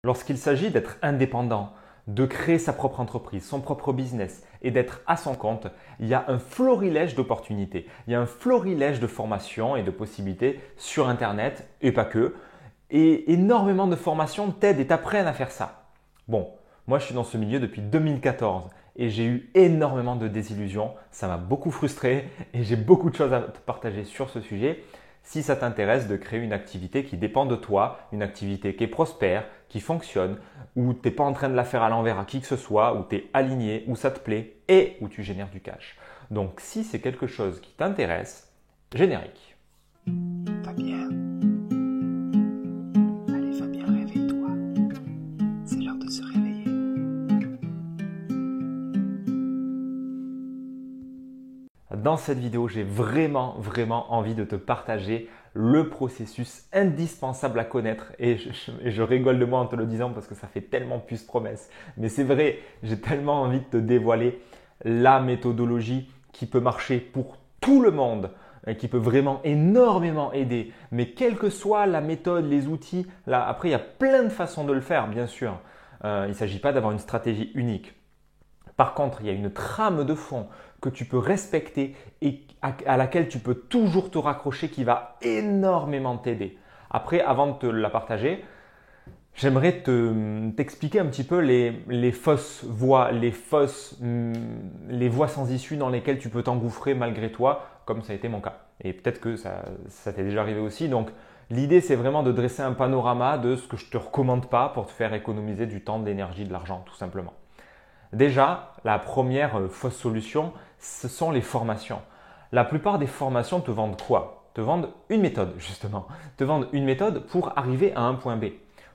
Lorsqu'il s'agit d'être indépendant, de créer sa propre entreprise, son propre business et d'être à son compte, il y a un florilège d'opportunités. Il y a un florilège de formations et de possibilités sur Internet et pas que. Et énormément de formations t'aident et t'apprennent à faire ça. Bon, moi je suis dans ce milieu depuis 2014 et j'ai eu énormément de désillusions. Ça m'a beaucoup frustré et j'ai beaucoup de choses à te partager sur ce sujet. Si ça t'intéresse de créer une activité qui dépend de toi, une activité qui est prospère, qui fonctionne, où tu n'es pas en train de la faire à l'envers à qui que ce soit, où tu es aligné, où ça te plaît et où tu génères du cash. Donc si c'est quelque chose qui t'intéresse, générique. Fabien. Allez Fabien, réveille-toi. C'est l'heure de se réveiller. Dans cette vidéo, j'ai vraiment envie de te partager le processus indispensable à connaître. Et je rigole de moi en te le disant parce que ça fait tellement plus promesse. Mais c'est vrai, j'ai tellement envie de te dévoiler la méthodologie qui peut marcher pour tout le monde, qui peut vraiment énormément aider. Mais quelle que soit la méthode, les outils, là, après il y a plein de façons de le faire, bien sûr. Il ne s'agit pas d'avoir une stratégie unique. Par contre, il y a une trame de fond que tu peux respecter et à laquelle tu peux toujours te raccrocher qui va énormément t'aider. Après, avant de te la partager, j'aimerais t'expliquer un petit peu les fausses voies, les voies sans issue dans lesquelles tu peux t'engouffrer malgré toi, comme ça a été mon cas. Et peut-être que ça t'est déjà arrivé aussi. Donc, l'idée, c'est vraiment de dresser un panorama de ce que je ne te recommande pas pour te faire économiser du temps, de l'énergie, de l'argent, tout simplement. Déjà, la première fausse solution, ce sont les formations. La plupart des formations te vendent quoi? Te vendent une méthode, justement. Te vendent une méthode pour arriver à un point B.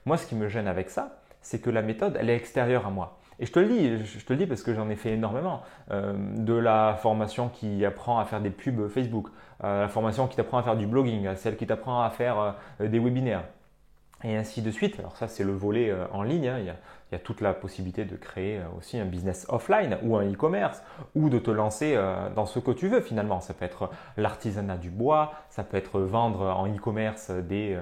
Moi, ce qui me gêne avec ça, c'est que la méthode, elle est extérieure à moi. Et je te le dis parce que j'en ai fait énormément. De la formation qui apprend à faire des pubs Facebook, la formation qui t'apprend à faire du blogging, celle qui t'apprend à faire des webinaires. Et ainsi de suite. Alors ça, c'est le volet en ligne. Il y a toute la possibilité de créer aussi un business offline ou un e-commerce ou de te lancer dans ce que tu veux finalement. Ça peut être l'artisanat du bois, ça peut être vendre en e-commerce des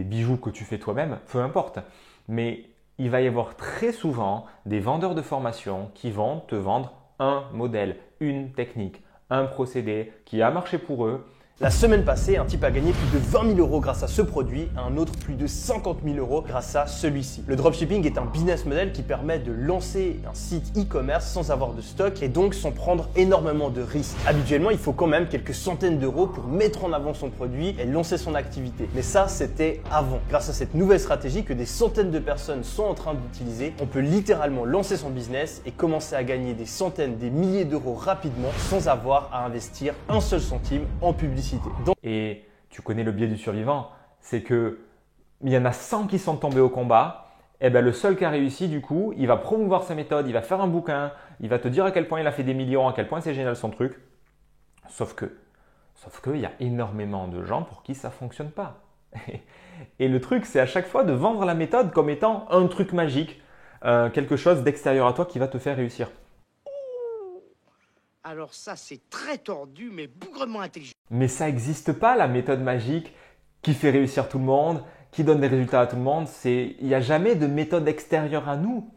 bijoux que tu fais toi-même, peu importe. Mais il va y avoir très souvent des vendeurs de formation qui vont te vendre un modèle, une technique, un procédé qui a marché pour eux. La semaine passée, un type a gagné plus de 20 000 euros grâce à ce produit, un autre plus de 50 000 euros grâce à celui-ci. Le dropshipping est un business model qui permet de lancer un site e-commerce sans avoir de stock et donc sans prendre énormément de risques. Habituellement, il faut quand même quelques centaines d'euros pour mettre en avant son produit et lancer son activité. Mais ça, c'était avant. Grâce à cette nouvelle stratégie que des centaines de personnes sont en train d'utiliser, on peut littéralement lancer son business et commencer à gagner des centaines, des milliers d'euros rapidement sans avoir à investir un seul centime en publicité. Et tu connais le biais du survivant, c'est que il y en a 100 qui sont tombés au combat, et ben le seul qui a réussi du coup, il va promouvoir sa méthode, il va faire un bouquin, il va te dire à quel point il a fait des millions, à quel point c'est génial son truc. Sauf que il y a énormément de gens pour qui ça ne fonctionne pas. Et le truc, c'est à chaque fois de vendre la méthode comme étant un truc magique, quelque chose d'extérieur à toi qui va te faire réussir. Alors ça, c'est très tordu, mais bougrement intelligent. Mais ça n'existe pas, la méthode magique qui fait réussir tout le monde, qui donne des résultats à tout le monde. Il n'y a jamais de méthode extérieure à nous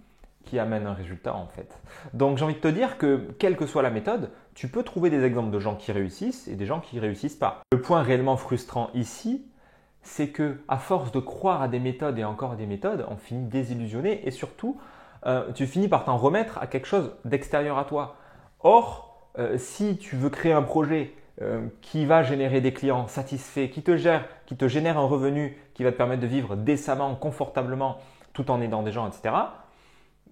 qui amène un résultat en fait. Donc j'ai envie de te dire que quelle que soit la méthode, tu peux trouver des exemples de gens qui réussissent et des gens qui ne réussissent pas. Le point réellement frustrant ici, c'est que à force de croire à des méthodes et encore à des méthodes, on finit désillusionné et surtout, tu finis par t'en remettre à quelque chose d'extérieur à toi. Or, si tu veux créer un projet qui va générer des clients satisfaits, qui te génère un revenu qui va te permettre de vivre décemment, confortablement, tout en aidant des gens, etc.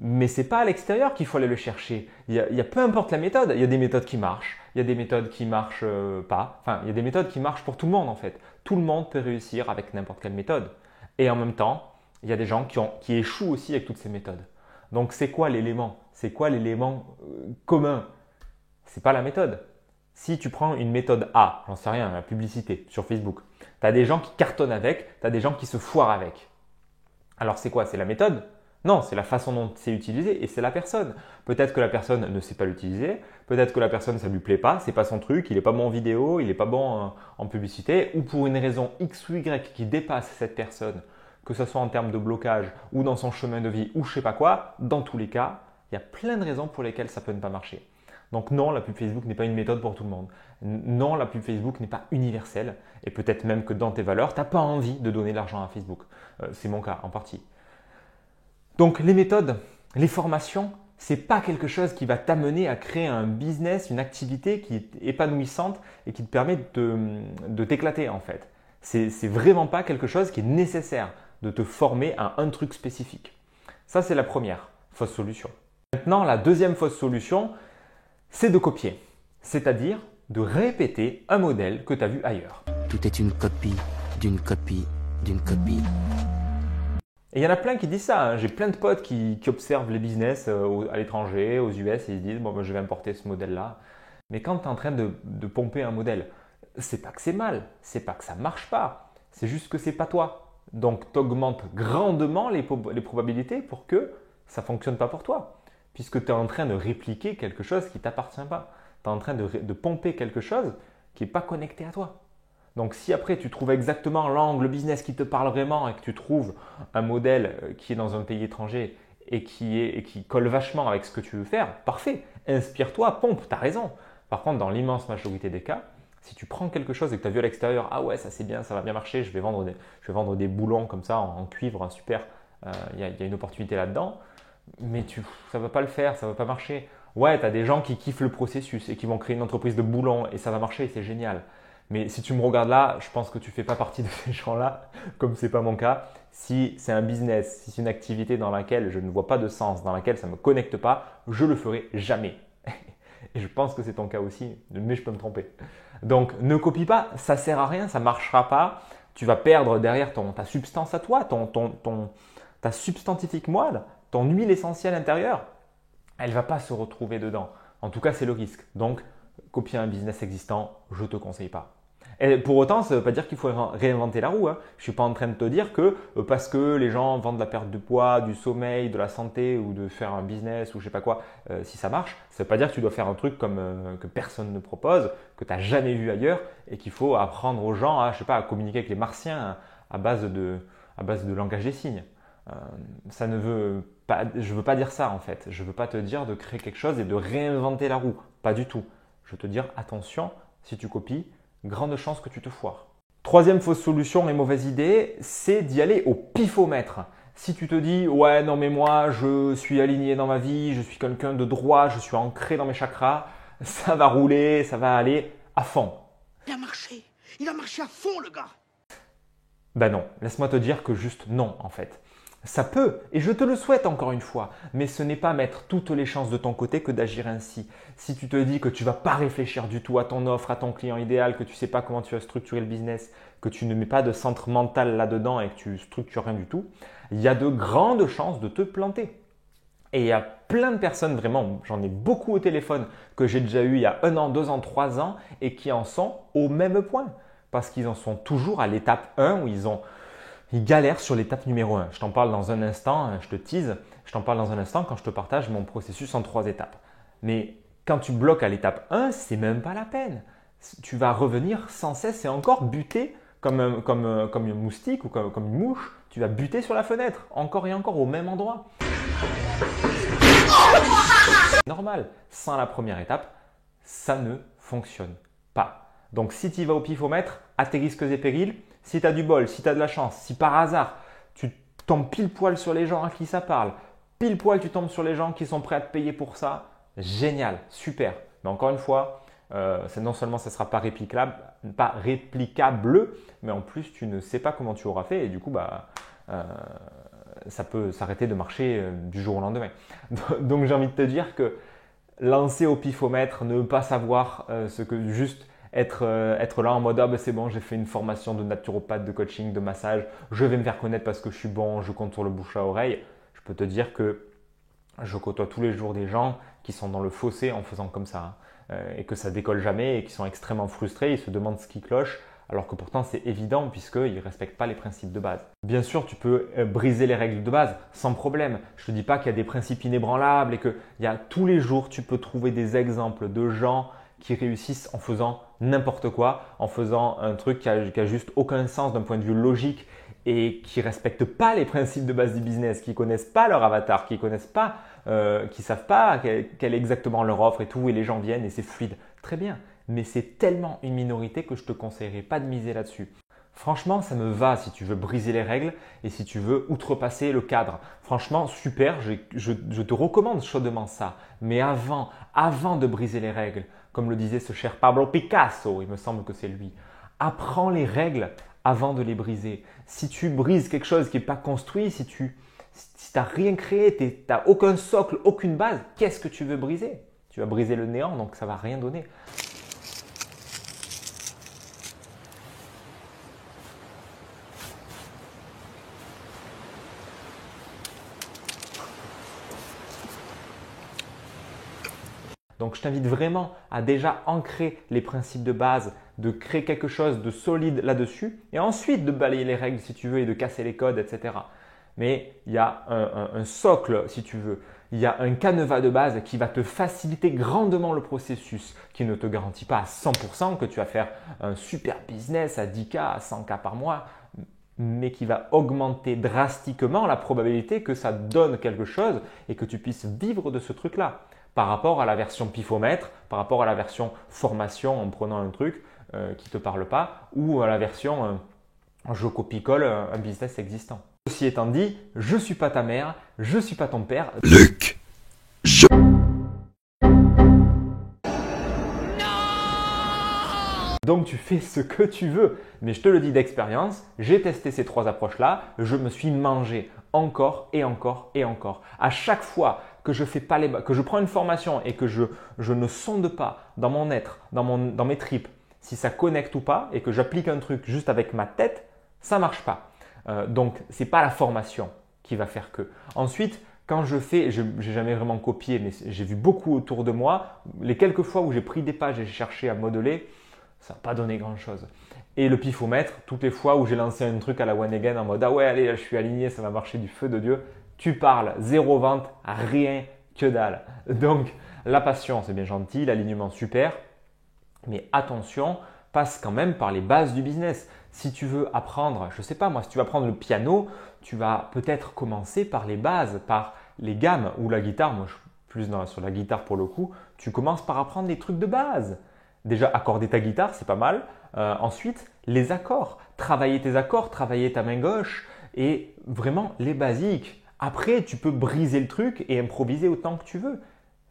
Mais ce n'est pas à l'extérieur qu'il faut aller le chercher. Il y a peu importe la méthode, il y a des méthodes qui marchent, il y a des méthodes qui ne marchent pas. Enfin, il y a des méthodes qui marchent pour tout le monde en fait. Tout le monde peut réussir avec n'importe quelle méthode. Et en même temps, il y a des gens qui échouent aussi avec toutes ces méthodes. Donc, c'est quoi l'élément? C'est quoi l'élément commun? Ce n'est pas la méthode. Si tu prends une méthode A, j'en sais rien, la publicité sur Facebook, tu as des gens qui cartonnent avec, tu as des gens qui se foirent avec. Alors c'est quoi? C'est la méthode? Non, c'est la façon dont c'est utilisé et c'est la personne. Peut-être que la personne ne sait pas l'utiliser, peut-être que la personne ça lui plaît pas, c'est pas son truc, il n'est pas bon en vidéo, il n'est pas bon en publicité, ou pour une raison X ou Y qui dépasse cette personne, que ce soit en termes de blocage ou dans son chemin de vie ou je sais pas quoi, dans tous les cas, il y a plein de raisons pour lesquelles ça peut ne pas marcher. Donc non, la pub Facebook n'est pas une méthode pour tout le monde. Non, la pub Facebook n'est pas universelle et peut-être même que dans tes valeurs, tu n'as pas envie de donner de l'argent à Facebook. C'est mon cas en partie. Donc les méthodes, les formations, ce n'est pas quelque chose qui va t'amener à créer un business, une activité qui est épanouissante et qui te permet de t'éclater en fait. C'est vraiment pas quelque chose qui est nécessaire de te former à un truc spécifique. Ça, c'est la première fausse solution. Maintenant, la deuxième fausse solution, c'est de copier, c'est-à-dire de répéter un modèle que tu as vu ailleurs. Tout est une copie, d'une copie, d'une copie. Et il y en a plein qui disent ça, hein. J'ai plein de potes qui observent les business à l'étranger, aux US, et ils se disent bon, ben, je vais importer ce modèle-là. Mais quand tu es en train de pomper un modèle, c'est pas que c'est mal, c'est pas que ça marche pas, c'est juste que c'est pas toi. Donc tu augmentes grandement les probabilités pour que ça ne fonctionne pas pour toi, puisque tu es en train de répliquer quelque chose qui ne t'appartient pas. Tu es en train de pomper quelque chose qui n'est pas connecté à toi. Donc si après tu trouves exactement l'angle business qui te parle vraiment et que tu trouves un modèle qui est dans un pays étranger et qui colle vachement avec ce que tu veux faire, parfait, inspire-toi, pompe, tu as raison. Par contre, dans l'immense majorité des cas, si tu prends quelque chose et que tu as vu à l'extérieur, ah ouais, ça c'est bien, ça va bien marcher, je vais vendre des boulons comme ça en cuivre, hein, super, y a une opportunité là-dedans, mais ça ne va pas le faire, ça ne va pas marcher. Ouais, tu as des gens qui kiffent le processus et qui vont créer une entreprise de boulons et ça va marcher, c'est génial. Mais si tu me regardes là, je pense que tu ne fais pas partie de ces gens-là, comme ce n'est pas mon cas. Si c'est un business, si c'est une activité dans laquelle je ne vois pas de sens, dans laquelle ça ne me connecte pas, je ne le ferai jamais. Et je pense que c'est ton cas aussi, mais je peux me tromper. Donc ne copie pas, ça ne sert à rien, ça ne marchera pas. Tu vas perdre derrière ta substance à toi, ta substantifique moelle, ton huile essentielle intérieure. Elle ne va pas se retrouver dedans. En tout cas, c'est le risque. Donc, copier un business existant, je ne te conseille pas. Et pour autant, ça ne veut pas dire qu'il faut réinventer la roue, hein. Je ne suis pas en train de te dire que parce que les gens vendent de la perte de poids, du sommeil, de la santé ou de faire un business ou je ne sais pas quoi, si ça marche, ça ne veut pas dire que tu dois faire un truc que personne ne propose, que tu n'as jamais vu ailleurs et qu'il faut apprendre aux gens à, je sais pas, à communiquer avec les martiens à base de langage des signes. Ça ne veut pas, je ne veux pas dire ça en fait. Je ne veux pas te dire de créer quelque chose et de réinventer la roue. Pas du tout. Je veux te dire attention, si tu copies, grande chance que tu te foires. Troisième fausse solution et mauvaise idée, c'est d'y aller au pifomètre. Si tu te dis ouais non mais moi je suis aligné dans ma vie, je suis quelqu'un de droit, je suis ancré dans mes chakras, ça va rouler, ça va aller à fond. Il a marché à fond le gars. Ben non, laisse-moi te dire que juste non en fait. Ça peut, et je te le souhaite encore une fois, mais ce n'est pas mettre toutes les chances de ton côté que d'agir ainsi. Si tu te dis que tu ne vas pas réfléchir du tout à ton offre, à ton client idéal, que tu ne sais pas comment tu vas structurer le business, que tu ne mets pas de centre mental là-dedans et que tu structures rien du tout, il y a de grandes chances de te planter. Et il y a plein de personnes, vraiment, j'en ai beaucoup au téléphone que j'ai déjà eu il y a 1 an, 2 ans, 3 ans et qui en sont au même point. Parce qu'ils en sont toujours à l'étape 1 où ils galèrent sur l'étape numéro 1. Je t'en parle dans un instant, je te tease, je t'en parle dans un instant quand je te partage mon processus en 3 étapes. Mais quand tu bloques à l'étape 1, c'est même pas la peine. Tu vas revenir sans cesse et encore buter comme un moustique ou comme une mouche. Tu vas buter sur la fenêtre, encore et encore au même endroit. Normal, sans la première étape, ça ne fonctionne pas. Donc si tu y vas au pifomètre, à tes risques et périls, si tu as du bol, si tu as de la chance, si par hasard tu tombes pile poil sur les gens à qui ça parle, pile poil tu tombes sur les gens qui sont prêts à te payer pour ça, génial, super. Mais encore une fois, non seulement ça ne sera pas réplicable, mais en plus tu ne sais pas comment tu auras fait et du coup ça peut s'arrêter de marcher du jour au lendemain. Donc j'ai envie de te dire que lancer au pifomètre, ne pas savoir ce que juste être là en mode ah ben c'est bon, j'ai fait une formation de naturopathe, de coaching, de massage, je vais me faire connaître parce que je suis bon, je compte sur le bouche à oreille. Je peux te dire que je côtoie tous les jours des gens qui sont dans le fossé en faisant comme ça et que ça décolle jamais et qui sont extrêmement frustrés, ils se demandent ce qui cloche alors que pourtant c'est évident puisqu'ils ne respectent pas les principes de base. Bien sûr, tu peux briser les règles de base sans problème. Je ne te dis pas qu'il y a des principes inébranlables et qu'il y a tous les jours, tu peux trouver des exemples de gens qui réussissent en faisant n'importe quoi, en faisant un truc qui a juste aucun sens d'un point de vue logique et qui ne respectent pas les principes de base du business, qui ne connaissent pas leur avatar, qui ne connaissent pas, qui savent pas quelle est exactement leur offre et tout, et les gens viennent et c'est fluide. Très bien, mais c'est tellement une minorité que je ne te conseillerais pas de miser là-dessus. Franchement, ça me va si tu veux briser les règles et si tu veux outrepasser le cadre. Franchement, super, je te recommande chaudement ça. Mais avant de briser les règles, comme le disait ce cher Pablo Picasso, il me semble que c'est lui, apprends les règles avant de les briser. Si tu brises quelque chose qui n'est pas construit, si tu n'as rien créé, tu n'as aucun socle, aucune base, qu'est-ce que tu veux briser? Tu vas briser le néant, donc ça ne va rien donner. Donc, je t'invite vraiment à déjà ancrer les principes de base, de créer quelque chose de solide là-dessus et ensuite de balayer les règles si tu veux et de casser les codes, etc. Mais il y a un socle si tu veux. Il y a un canevas de base qui va te faciliter grandement le processus, qui ne te garantit pas à 100% que tu vas faire un super business à 10K, à 100K par mois, mais qui va augmenter drastiquement la probabilité que ça donne quelque chose et que tu puisses vivre de ce truc-là. Par rapport à la version pifomètre, par rapport à la version formation en prenant un truc qui ne te parle pas ou à la version je copie-colle un business existant. Ceci étant dit, je ne suis pas ta mère, je ne suis pas ton père. Luc, Donc tu fais ce que tu veux, mais je te le dis d'expérience, j'ai testé ces 3 approches-là, je me suis mangé encore et encore et encore. À chaque fois que je fais pas que je prends une formation et que je ne sonde pas dans mon être, dans mes tripes, si ça connecte ou pas, et que j'applique un truc juste avec ma tête, ça marche pas. Donc c'est pas la formation qui va faire que. Ensuite, quand je fais, je n'ai jamais vraiment copié, mais j'ai vu beaucoup autour de moi, les quelques fois où j'ai pris des pages et j'ai cherché à modeler, ça n'a pas donné grand-chose. Et le pifomètre, toutes les fois où j'ai lancé un truc à la one again en mode « Ah ouais, allez, là, je suis aligné, ça va marcher du feu de Dieu », tu parles, 0 vente, rien que dalle. Donc, la passion, c'est bien gentil, l'alignement, super, mais attention, passe quand même par les bases du business. Si tu veux apprendre, je ne sais pas moi, si tu vas apprendre le piano, tu vas peut-être commencer par les bases, par les gammes ou la guitare. Moi, je suis plus sur la guitare pour le coup. Tu commences par apprendre des trucs de base. Déjà, accorder ta guitare, c'est pas mal. Ensuite, les accords. Travailler tes accords, travailler ta main gauche et vraiment les basiques. Après, tu peux briser le truc et improviser autant que tu veux.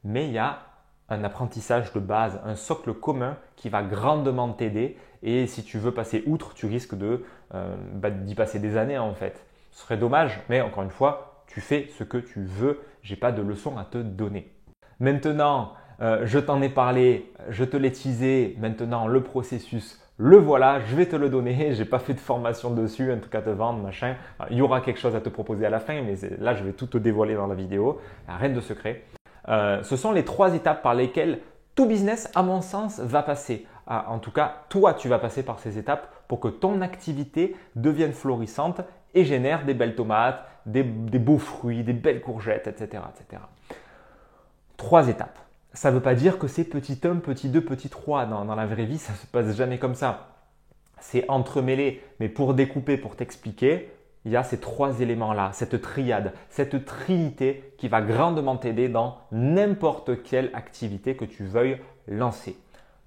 Mais il y a un apprentissage de base, un socle commun qui va grandement t'aider. Et si tu veux passer outre, tu risques d'y passer des années en fait. Ce serait dommage, mais encore une fois, tu fais ce que tu veux. Je n'ai pas de leçon à te donner. Maintenant, je t'en ai parlé, je te l'ai teasé. Maintenant, le processus, le voilà, je vais te le donner. Je n'ai pas fait de formation dessus, en tout cas te vendre, machin. Il y aura quelque chose à te proposer à la fin, mais là, je vais tout te dévoiler dans la vidéo. Rien de secret. Ce sont les 3 étapes par lesquelles tout business, à mon sens, va passer. En tout cas, toi, tu vas passer par ces étapes pour que ton activité devienne florissante et génère des belles tomates, des beaux fruits, des belles courgettes, etc. etc. 3 étapes. Ça ne veut pas dire que c'est petit 1, petit 2, petit 3. Dans la vraie vie, ça ne se passe jamais comme ça. C'est entremêlé. Mais pour découper, pour t'expliquer, il y a ces 3 éléments-là, cette triade, cette trinité qui va grandement t'aider dans n'importe quelle activité que tu veuilles lancer.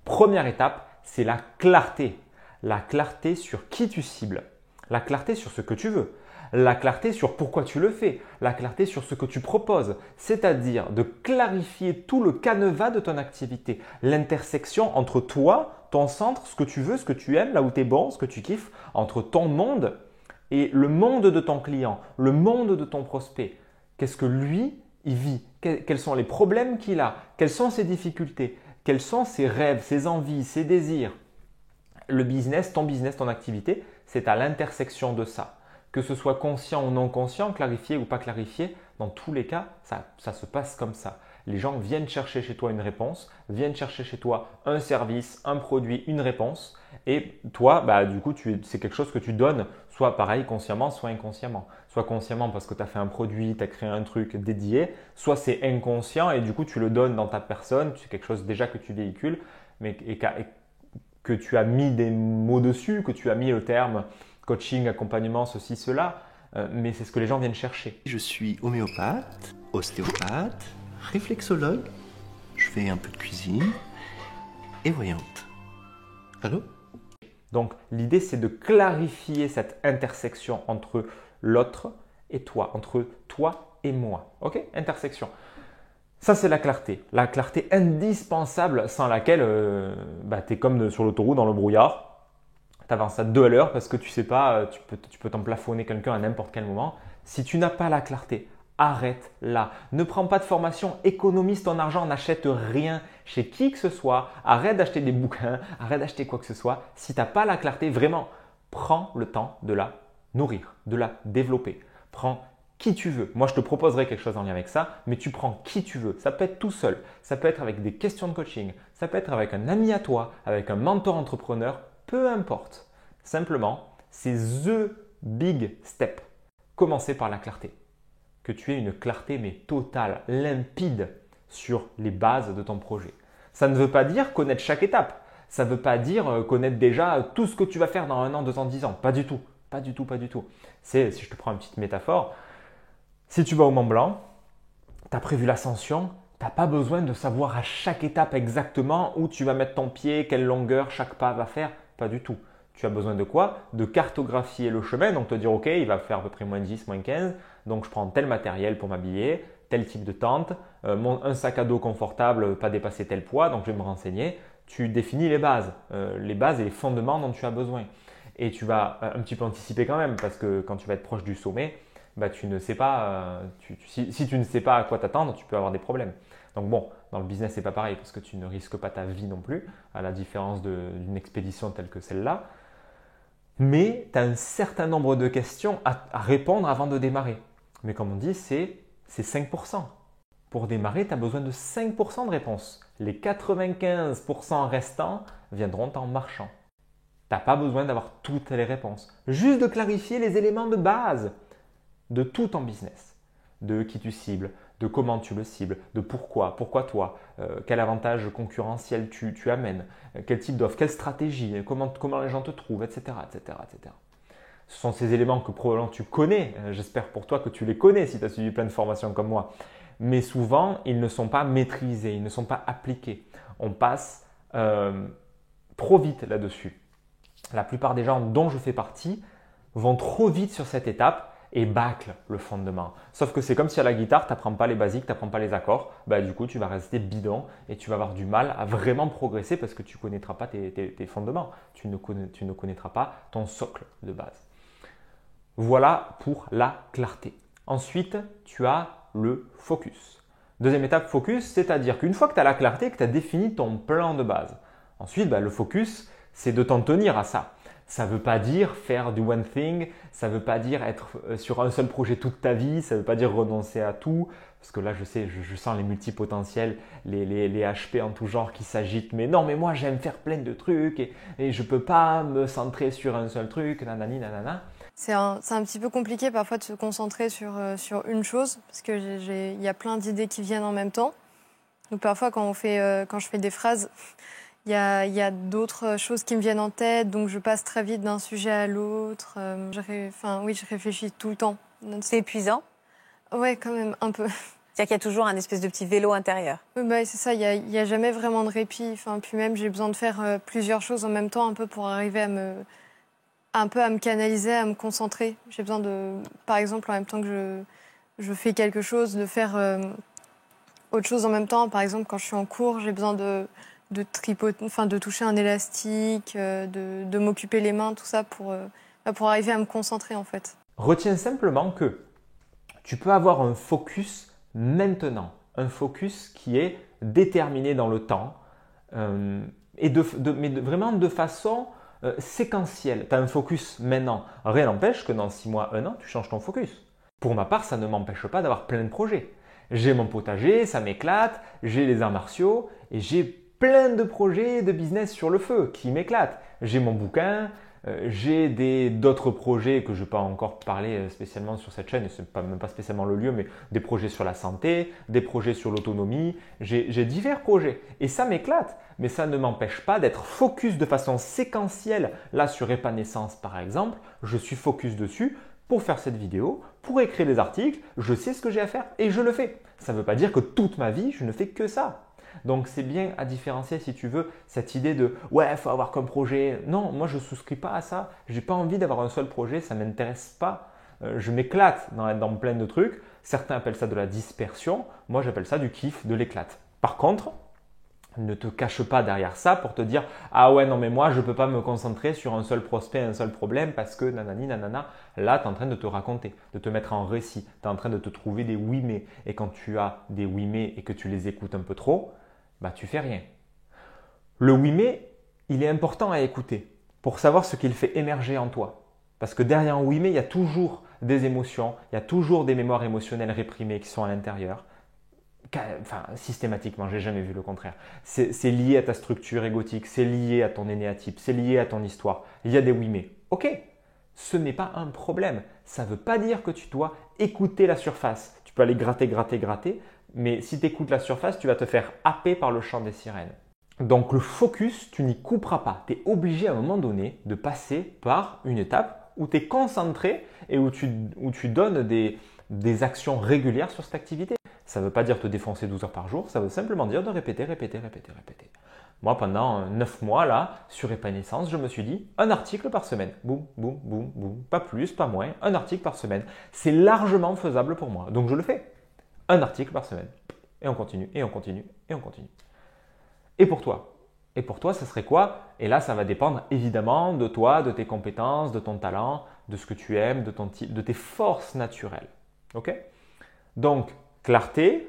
Première étape, c'est la clarté. La clarté sur qui tu cibles. La clarté sur ce que tu veux. La clarté sur pourquoi tu le fais, la clarté sur ce que tu proposes, c'est-à-dire de clarifier tout le canevas de ton activité, l'intersection entre toi, ton centre, ce que tu veux, ce que tu aimes, là où tu es bon, ce que tu kiffes, entre ton monde et le monde de ton client, le monde de ton prospect. Qu'est-ce que lui, il vit? Quels sont les problèmes qu'il a? Quelles sont ses difficultés? Quels sont ses rêves, ses envies, ses désirs? Le business, ton activité, c'est à l'intersection de ça. Que ce soit conscient ou non conscient, clarifié ou pas clarifié, dans tous les cas, ça se passe comme ça. Les gens viennent chercher chez toi une réponse, viennent chercher chez toi un service, un produit, une réponse. Et toi, du coup, c'est quelque chose que tu donnes, soit pareil, consciemment, soit inconsciemment. Soit consciemment parce que tu as fait un produit, tu as créé un truc dédié, soit c'est inconscient et du coup, tu le donnes dans ta personne, c'est quelque chose déjà que tu véhicules, mais que tu as mis des mots dessus, que tu as mis le terme coaching, accompagnement, ceci, cela, mais c'est ce que les gens viennent chercher. Je suis homéopathe, ostéopathe, réflexologue, je fais un peu de cuisine et voyante. Allô? Donc l'idée c'est de clarifier cette intersection entre l'autre et toi, entre toi et moi. Ok? Intersection. Ça c'est la clarté indispensable sans laquelle tu es comme sur l'autoroute dans le brouillard. Tu avances à 2 à l'heure parce que tu sais pas, tu peux t'en plafonner quelqu'un à n'importe quel moment. Si tu n'as pas la clarté, arrête là. Ne prends pas de formation, économise ton argent, n'achète rien chez qui que ce soit. Arrête d'acheter des bouquins, arrête d'acheter quoi que ce soit. Si tu n'as pas la clarté, vraiment, prends le temps de la nourrir, de la développer. Prends qui tu veux. Moi, je te proposerai quelque chose en lien avec ça, mais tu prends qui tu veux. Ça peut être tout seul, ça peut être avec des questions de coaching, ça peut être avec un ami à toi, avec un mentor entrepreneur, peu importe. Simplement, c'est the big step. Commencer par la clarté. Que tu aies une clarté mais totale, limpide sur les bases de ton projet. Ça ne veut pas dire connaître chaque étape. Ça ne veut pas dire connaître déjà tout ce que tu vas faire dans 1 an, 2 ans, 10 ans. Pas du tout. Pas du tout, pas du tout. Si je te prends une petite métaphore, si tu vas au Mont Blanc, tu as prévu l'ascension, tu n'as pas besoin de savoir à chaque étape exactement où tu vas mettre ton pied, quelle longueur chaque pas va faire. Pas du tout. Tu as besoin de quoi? De cartographier le chemin, donc te dire ok, il va faire à peu près moins 10, moins 15, donc je prends tel matériel pour m'habiller, tel type de tente, un sac à dos confortable, pas dépasser tel poids, donc je vais me renseigner. Tu définis les bases et les fondements dont tu as besoin. Et tu vas un petit peu anticiper quand même, parce que quand tu vas être proche du sommet, tu ne sais pas, si tu ne sais pas à quoi t'attendre, tu peux avoir des problèmes. Donc bon, dans le business, c'est pas pareil parce que tu ne risques pas ta vie non plus, à la différence d'une expédition telle que celle-là. Mais tu as un certain nombre de questions à répondre avant de démarrer. Mais comme on dit, c'est 5%. Pour démarrer, tu as besoin de 5% de réponses. Les 95% restants viendront en marchant. Tu n'as pas besoin d'avoir toutes les réponses. Juste de clarifier les éléments de base de tout ton business. De qui tu cibles, de comment tu le cibles, de pourquoi toi, quel avantage concurrentiel tu amènes, quel type d'offre, quelle stratégie, comment les gens te trouvent, etc., etc., etc. Ce sont ces éléments que probablement tu connais. J'espère pour toi que tu les connais si tu as suivi plein de formations comme moi. Mais souvent, ils ne sont pas maîtrisés, ils ne sont pas appliqués. On passe trop vite là-dessus. La plupart des gens dont je fais partie vont trop vite sur cette étape et bâcle le fondement. Sauf que c'est comme si à la guitare, tu n'apprends pas les basiques, tu n'apprends pas les accords. Du coup, tu vas rester bidon et tu vas avoir du mal à vraiment progresser parce que tu ne connaîtras pas tes fondements. Tu ne connaîtras pas ton socle de base. Voilà pour la clarté. Ensuite, tu as le focus. Deuxième étape, focus, c'est-à-dire qu'une fois que tu as la clarté, que tu as défini ton plan de base. Ensuite, le focus, c'est de t'en tenir à ça. Ça ne veut pas dire faire du one thing, ça ne veut pas dire être sur un seul projet toute ta vie, ça ne veut pas dire renoncer à tout. Parce que là, je sens les multipotentiels, les HP en tout genre qui s'agitent. Mais non, mais moi, j'aime faire plein de trucs et je ne peux pas me centrer sur un seul truc, nanani, nanana. C'est un petit peu compliqué parfois de se concentrer sur une chose parce qu'il y a plein d'idées qui viennent en même temps. Donc parfois, quand je fais des phrases, il y a d'autres choses qui me viennent en tête, donc je passe très vite d'un sujet à l'autre. Je réfléchis tout le temps. C'est épuisant? Ouais, quand même, un peu. C'est-à-dire qu'il y a toujours un espèce de petit vélo intérieur. Oui, c'est ça, il y a jamais vraiment de répit. Puis même, j'ai besoin de faire plusieurs choses en même temps, un peu pour arriver à me canaliser, à me concentrer. J'ai besoin par exemple, en même temps que je fais quelque chose, de faire autre chose en même temps. Par exemple, quand je suis en cours, j'ai besoin de toucher un élastique, de m'occuper les mains, tout ça pour arriver à me concentrer en fait. Retiens simplement que tu peux avoir un focus maintenant, un focus qui est déterminé dans le temps mais vraiment de façon séquentielle. Tu as un focus maintenant. Rien n'empêche que dans 6 mois, 1 an, tu changes ton focus. Pour ma part, ça ne m'empêche pas d'avoir plein de projets. J'ai mon potager, ça m'éclate, j'ai les arts martiaux et j'ai plein de projets de business sur le feu qui m'éclatent. J'ai mon bouquin, J'ai d'autres projets que je n'ai pas encore parlé spécialement sur cette chaîne, et ce n'est même pas spécialement le lieu, mais des projets sur la santé, des projets sur l'autonomie. J'ai divers projets et ça m'éclate, mais ça ne m'empêche pas d'être focus de façon séquentielle. Là, sur Épanescence par exemple, je suis focus dessus pour faire cette vidéo, pour écrire des articles, je sais ce que j'ai à faire et je le fais. Ça ne veut pas dire que toute ma vie, je ne fais que ça. Donc, c'est bien à différencier, si tu veux, cette idée de « ouais, il faut avoir comme projet ». Non, moi, je ne souscris pas à ça. Je n'ai pas envie d'avoir un seul projet, ça ne m'intéresse pas. Je m'éclate dans plein de trucs. Certains appellent ça de la dispersion. Moi, j'appelle ça du kiff, de l'éclate. Par contre, ne te cache pas derrière ça pour te dire « ah ouais, non, mais moi, je ne peux pas me concentrer sur un seul prospect, un seul problème parce que nanani, nanana ». Là, tu es en train de te raconter, de te mettre en récit. Tu es en train de te trouver des oui mais. Et quand tu as des oui mais et que tu les écoutes un peu trop, bah, tu fais rien. Le oui mais, il est important à écouter pour savoir ce qu'il fait émerger en toi. Parce que derrière un oui mais, il y a toujours des émotions, il y a toujours des mémoires émotionnelles réprimées qui sont à l'intérieur. Enfin, systématiquement, j'ai jamais vu le contraire. C'est lié à ta structure égotique, c'est lié à ton énéatype, c'est lié à ton histoire. Il y a des oui mais. Ok, ce n'est pas un problème. Ça ne veut pas dire que tu dois écouter la surface. Tu peux aller gratter, mais si tu écoutes la surface, tu vas te faire happer par le chant des sirènes. Donc le focus, tu n'y couperas pas. Tu es obligé à un moment donné de passer par une étape où tu es concentré et où tu donnes des actions régulières sur cette activité. Ça ne veut pas dire te défoncer 12 heures par jour, ça veut simplement dire de répéter. Moi, pendant 9 mois, là, sur Épanescence, je me suis dit un article par semaine. Boum, boum, boum, boum. Pas plus, pas moins, un article par semaine. C'est largement faisable pour moi. Donc, je le fais. Un article par semaine. Et on continue, et on continue, et on continue. Et pour toi? Et pour toi, ça serait quoi? Et là, ça va dépendre évidemment de toi, de tes compétences, de ton talent, de ce que tu aimes, de tes forces naturelles. Ok? Donc, clarté,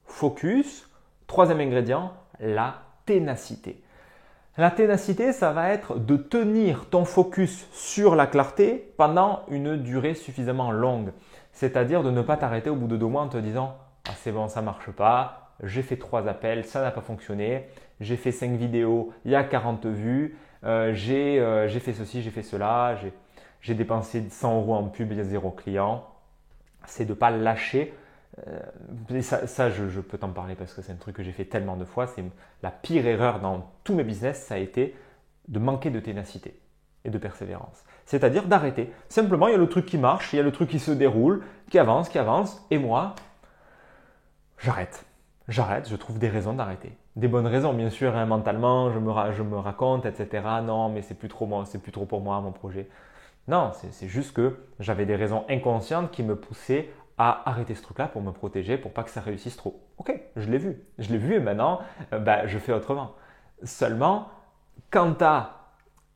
focus. Troisième ingrédient, la ténacité. La ténacité, ça va être de tenir ton focus sur la clarté pendant une durée suffisamment longue. C'est-à-dire de ne pas t'arrêter au bout de 2 mois en te disant « ah, c'est bon, ça ne marche pas, j'ai fait 3 appels, ça n'a pas fonctionné, j'ai fait 5 vidéos, il y a 40 vues, j'ai fait ceci, j'ai fait cela, j'ai dépensé 100 € en pub, il y a 0 client ». C'est de ne pas lâcher. Ça, je peux t'en parler parce que c'est un truc que j'ai fait tellement de fois. C'est la pire erreur dans tous mes business, ça a été de manquer de ténacité et de persévérance. C'est-à-dire d'arrêter. Simplement, il y a le truc qui marche, il y a le truc qui se déroule, qui avance, et moi, j'arrête. Je trouve des raisons d'arrêter. Des bonnes raisons, bien sûr, hein, mentalement, je me raconte, etc. Non, mais c'est plus trop pour moi, mon projet. Non, c'est juste que j'avais des raisons inconscientes qui me poussaient à arrêter ce truc-là pour me protéger, pour pas que ça réussisse trop. Ok, je l'ai vu et maintenant, je fais autrement. Seulement, quand tu as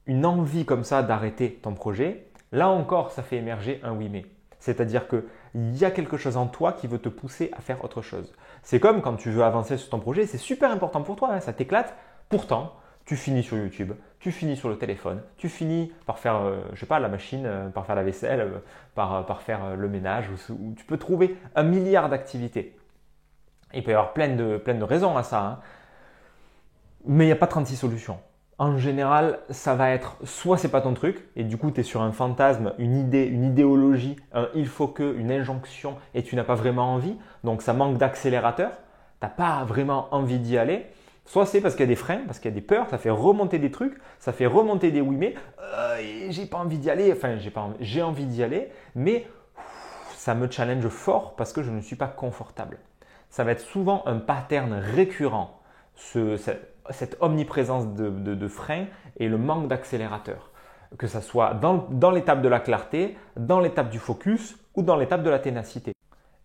une envie comme ça d'arrêter ton projet, là encore, ça fait émerger un oui mais. C'est-à-dire qu'il y a quelque chose en toi qui veut te pousser à faire autre chose. C'est comme quand tu veux avancer sur ton projet, c'est super important pour toi, hein, ça t'éclate. Pourtant, tu finis sur YouTube, tu finis sur le téléphone, tu finis par faire, la machine, par faire la vaisselle, par faire le ménage, ou tu peux trouver 1 milliard d'activités. Il peut y avoir plein de raisons à ça, hein. Mais il n'y a pas 36 solutions. En général, ça va être soit c'est pas ton truc, et du coup tu es sur un fantasme, une idée, une idéologie, un il faut que, une injonction, et tu n'as pas vraiment envie, donc ça manque d'accélérateur, tu n'as pas vraiment envie d'y aller. Soit c'est parce qu'il y a des freins, parce qu'il y a des peurs, ça fait remonter des trucs, ça fait remonter des oui mais, j'ai pas envie d'y aller, enfin j'ai envie d'y aller, mais ça me challenge fort parce que je ne suis pas confortable. Ça va être souvent un pattern récurrent, cette omniprésence de freins et le manque d'accélérateur. Que ce soit dans l'étape de la clarté, dans l'étape du focus ou dans l'étape de la ténacité.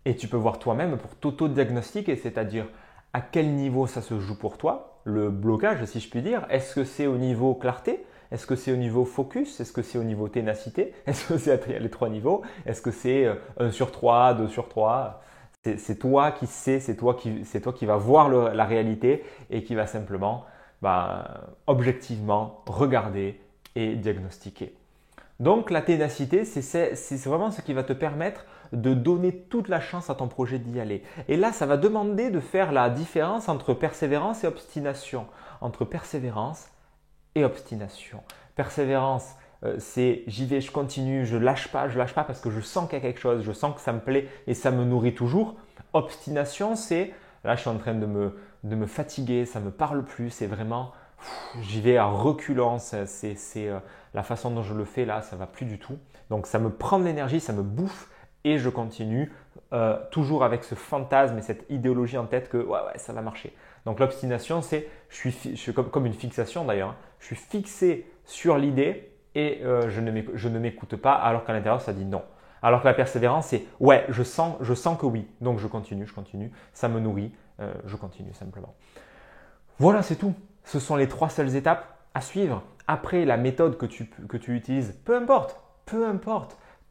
Et tu peux voir toi-même pour t'auto-diagnostiquer, c'est-à-dire à quel niveau ça se joue pour toi, le blocage si je puis dire. Est-ce que c'est au niveau clarté? Est-ce que c'est au niveau focus? Est-ce que c'est au niveau ténacité? Est-ce que c'est les 3 niveaux? Est-ce que c'est 1 sur 3, 2 sur 3? C'est toi qui sais, c'est toi qui va voir la réalité et qui va simplement objectivement regarder et diagnostiquer. Donc la ténacité, c'est vraiment ce qui va te permettre de donner toute la chance à ton projet d'y aller. Et là, ça va demander de faire la différence entre persévérance et obstination. Entre persévérance et obstination. Persévérance, c'est j'y vais, je continue, je lâche pas parce que je sens qu'il y a quelque chose, je sens que ça me plaît et ça me nourrit toujours. Obstination, c'est là je suis en train de me fatiguer, ça me parle plus, c'est vraiment j'y vais à reculons, c'est la façon dont je le fais là, ça va plus du tout. Donc ça me prend de l'énergie, ça me bouffe et je continue toujours avec ce fantasme et cette idéologie en tête que ouais ça va marcher. Donc l'obstination, c'est je suis comme une fixation d'ailleurs, hein. Je suis fixé sur l'idée et je ne m'écoute pas alors qu'à l'intérieur ça dit non. Alors que la persévérance, c'est ouais, je sens que oui, donc je continue, ça me nourrit, je continue simplement. Voilà, c'est tout. Ce sont les 3 seules étapes à suivre. Après, la méthode que tu utilises, peu importe,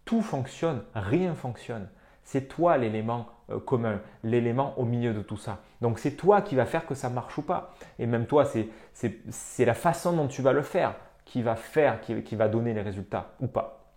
tout fonctionne, rien fonctionne. C'est toi l'élément commun, l'élément au milieu de tout ça. Donc c'est toi qui va faire que ça marche ou pas. Et même toi, c'est la façon dont tu vas le faire qui va donner les résultats ou pas.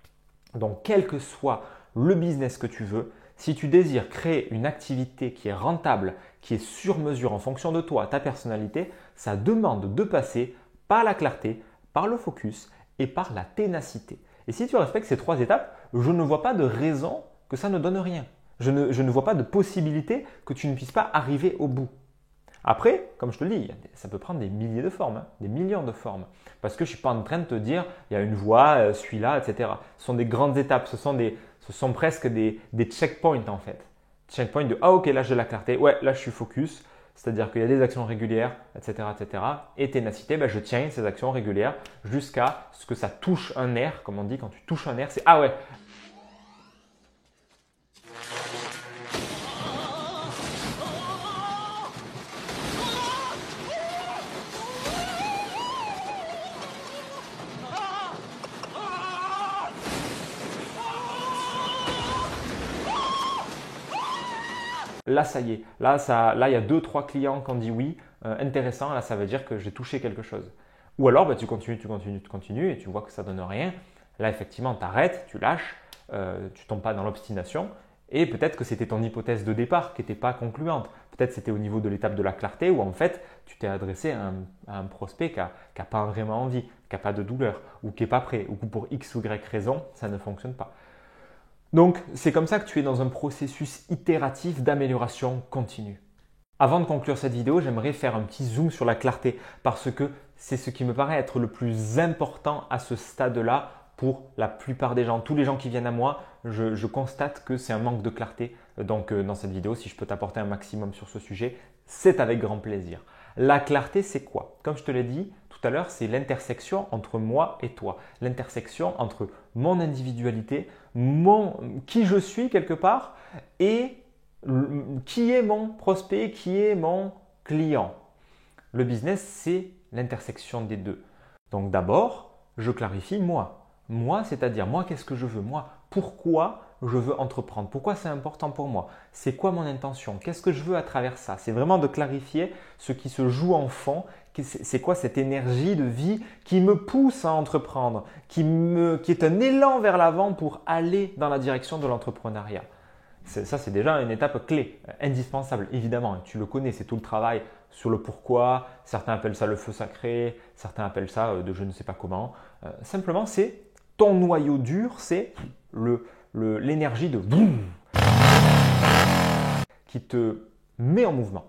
Donc quel que soit le business que tu veux, si tu désires créer une activité qui est rentable, qui est sur mesure en fonction de toi, ta personnalité, ça demande de passer par la clarté, par le focus et par la ténacité. Et si tu respectes ces 3 étapes, je ne vois pas de raison que ça ne donne rien. Je ne vois pas de possibilité que tu ne puisses pas arriver au bout. Après, comme je te le dis, ça peut prendre des milliers de formes, hein, des millions de formes. Parce que je ne suis pas en train de te dire, il y a une voie, suis-là, etc. Ce sont des grandes étapes, ce sont presque des checkpoints en fait. Checkpoints de, ah ok, là j'ai la clarté, ouais, là je suis focus. C'est-à-dire qu'il y a des actions régulières, etc. Et ténacité, je tiens ces actions régulières jusqu'à ce que ça touche un nerf. Comme on dit, quand tu touches un nerf, c'est ah ouais. Là, ça y est. Là, il y a 2-3 clients qui ont dit oui. Intéressant. Là, ça veut dire que j'ai touché quelque chose. Ou alors, tu continues et tu vois que ça ne donne rien. Là, effectivement, tu arrêtes, tu lâches, tu ne tombes pas dans l'obstination. Et peut-être que c'était ton hypothèse de départ qui n'était pas concluante. Peut-être c'était au niveau de l'étape de la clarté où en fait, tu t'es adressé à un prospect qui n'a pas vraiment envie, qui n'a pas de douleur ou qui n'est pas prêt ou que pour X ou Y raison, ça ne fonctionne pas. Donc, c'est comme ça que tu es dans un processus itératif d'amélioration continue. Avant de conclure cette vidéo, j'aimerais faire un petit zoom sur la clarté parce que c'est ce qui me paraît être le plus important à ce stade-là pour la plupart des gens. Tous les gens qui viennent à moi, je constate que c'est un manque de clarté. Donc, dans cette vidéo, si je peux t'apporter un maximum sur ce sujet, c'est avec grand plaisir. La clarté, c'est quoi? Comme je te l'ai dit tout à l'heure, c'est l'intersection entre moi et toi. L'intersection entre mon individualité, qui je suis quelque part et qui est mon prospect, qui est mon client. Le business, c'est l'intersection des deux. Donc d'abord, je clarifie moi. Moi, c'est-à-dire moi, qu'est-ce que je veux? Moi, pourquoi je veux entreprendre? Pourquoi c'est important pour moi? C'est quoi mon intention? Qu'est-ce que je veux à travers ça? C'est vraiment de clarifier ce qui se joue en fond. C'est quoi cette énergie de vie qui me pousse à entreprendre, qui est un élan vers l'avant pour aller dans la direction de l'entrepreneuriat? Ça, c'est déjà une étape clé, indispensable, évidemment. Tu le connais, c'est tout le travail sur le pourquoi. Certains appellent ça le feu sacré, certains appellent ça de je ne sais pas comment. Simplement, c'est ton noyau dur, c'est l'énergie de boum qui te met en mouvement.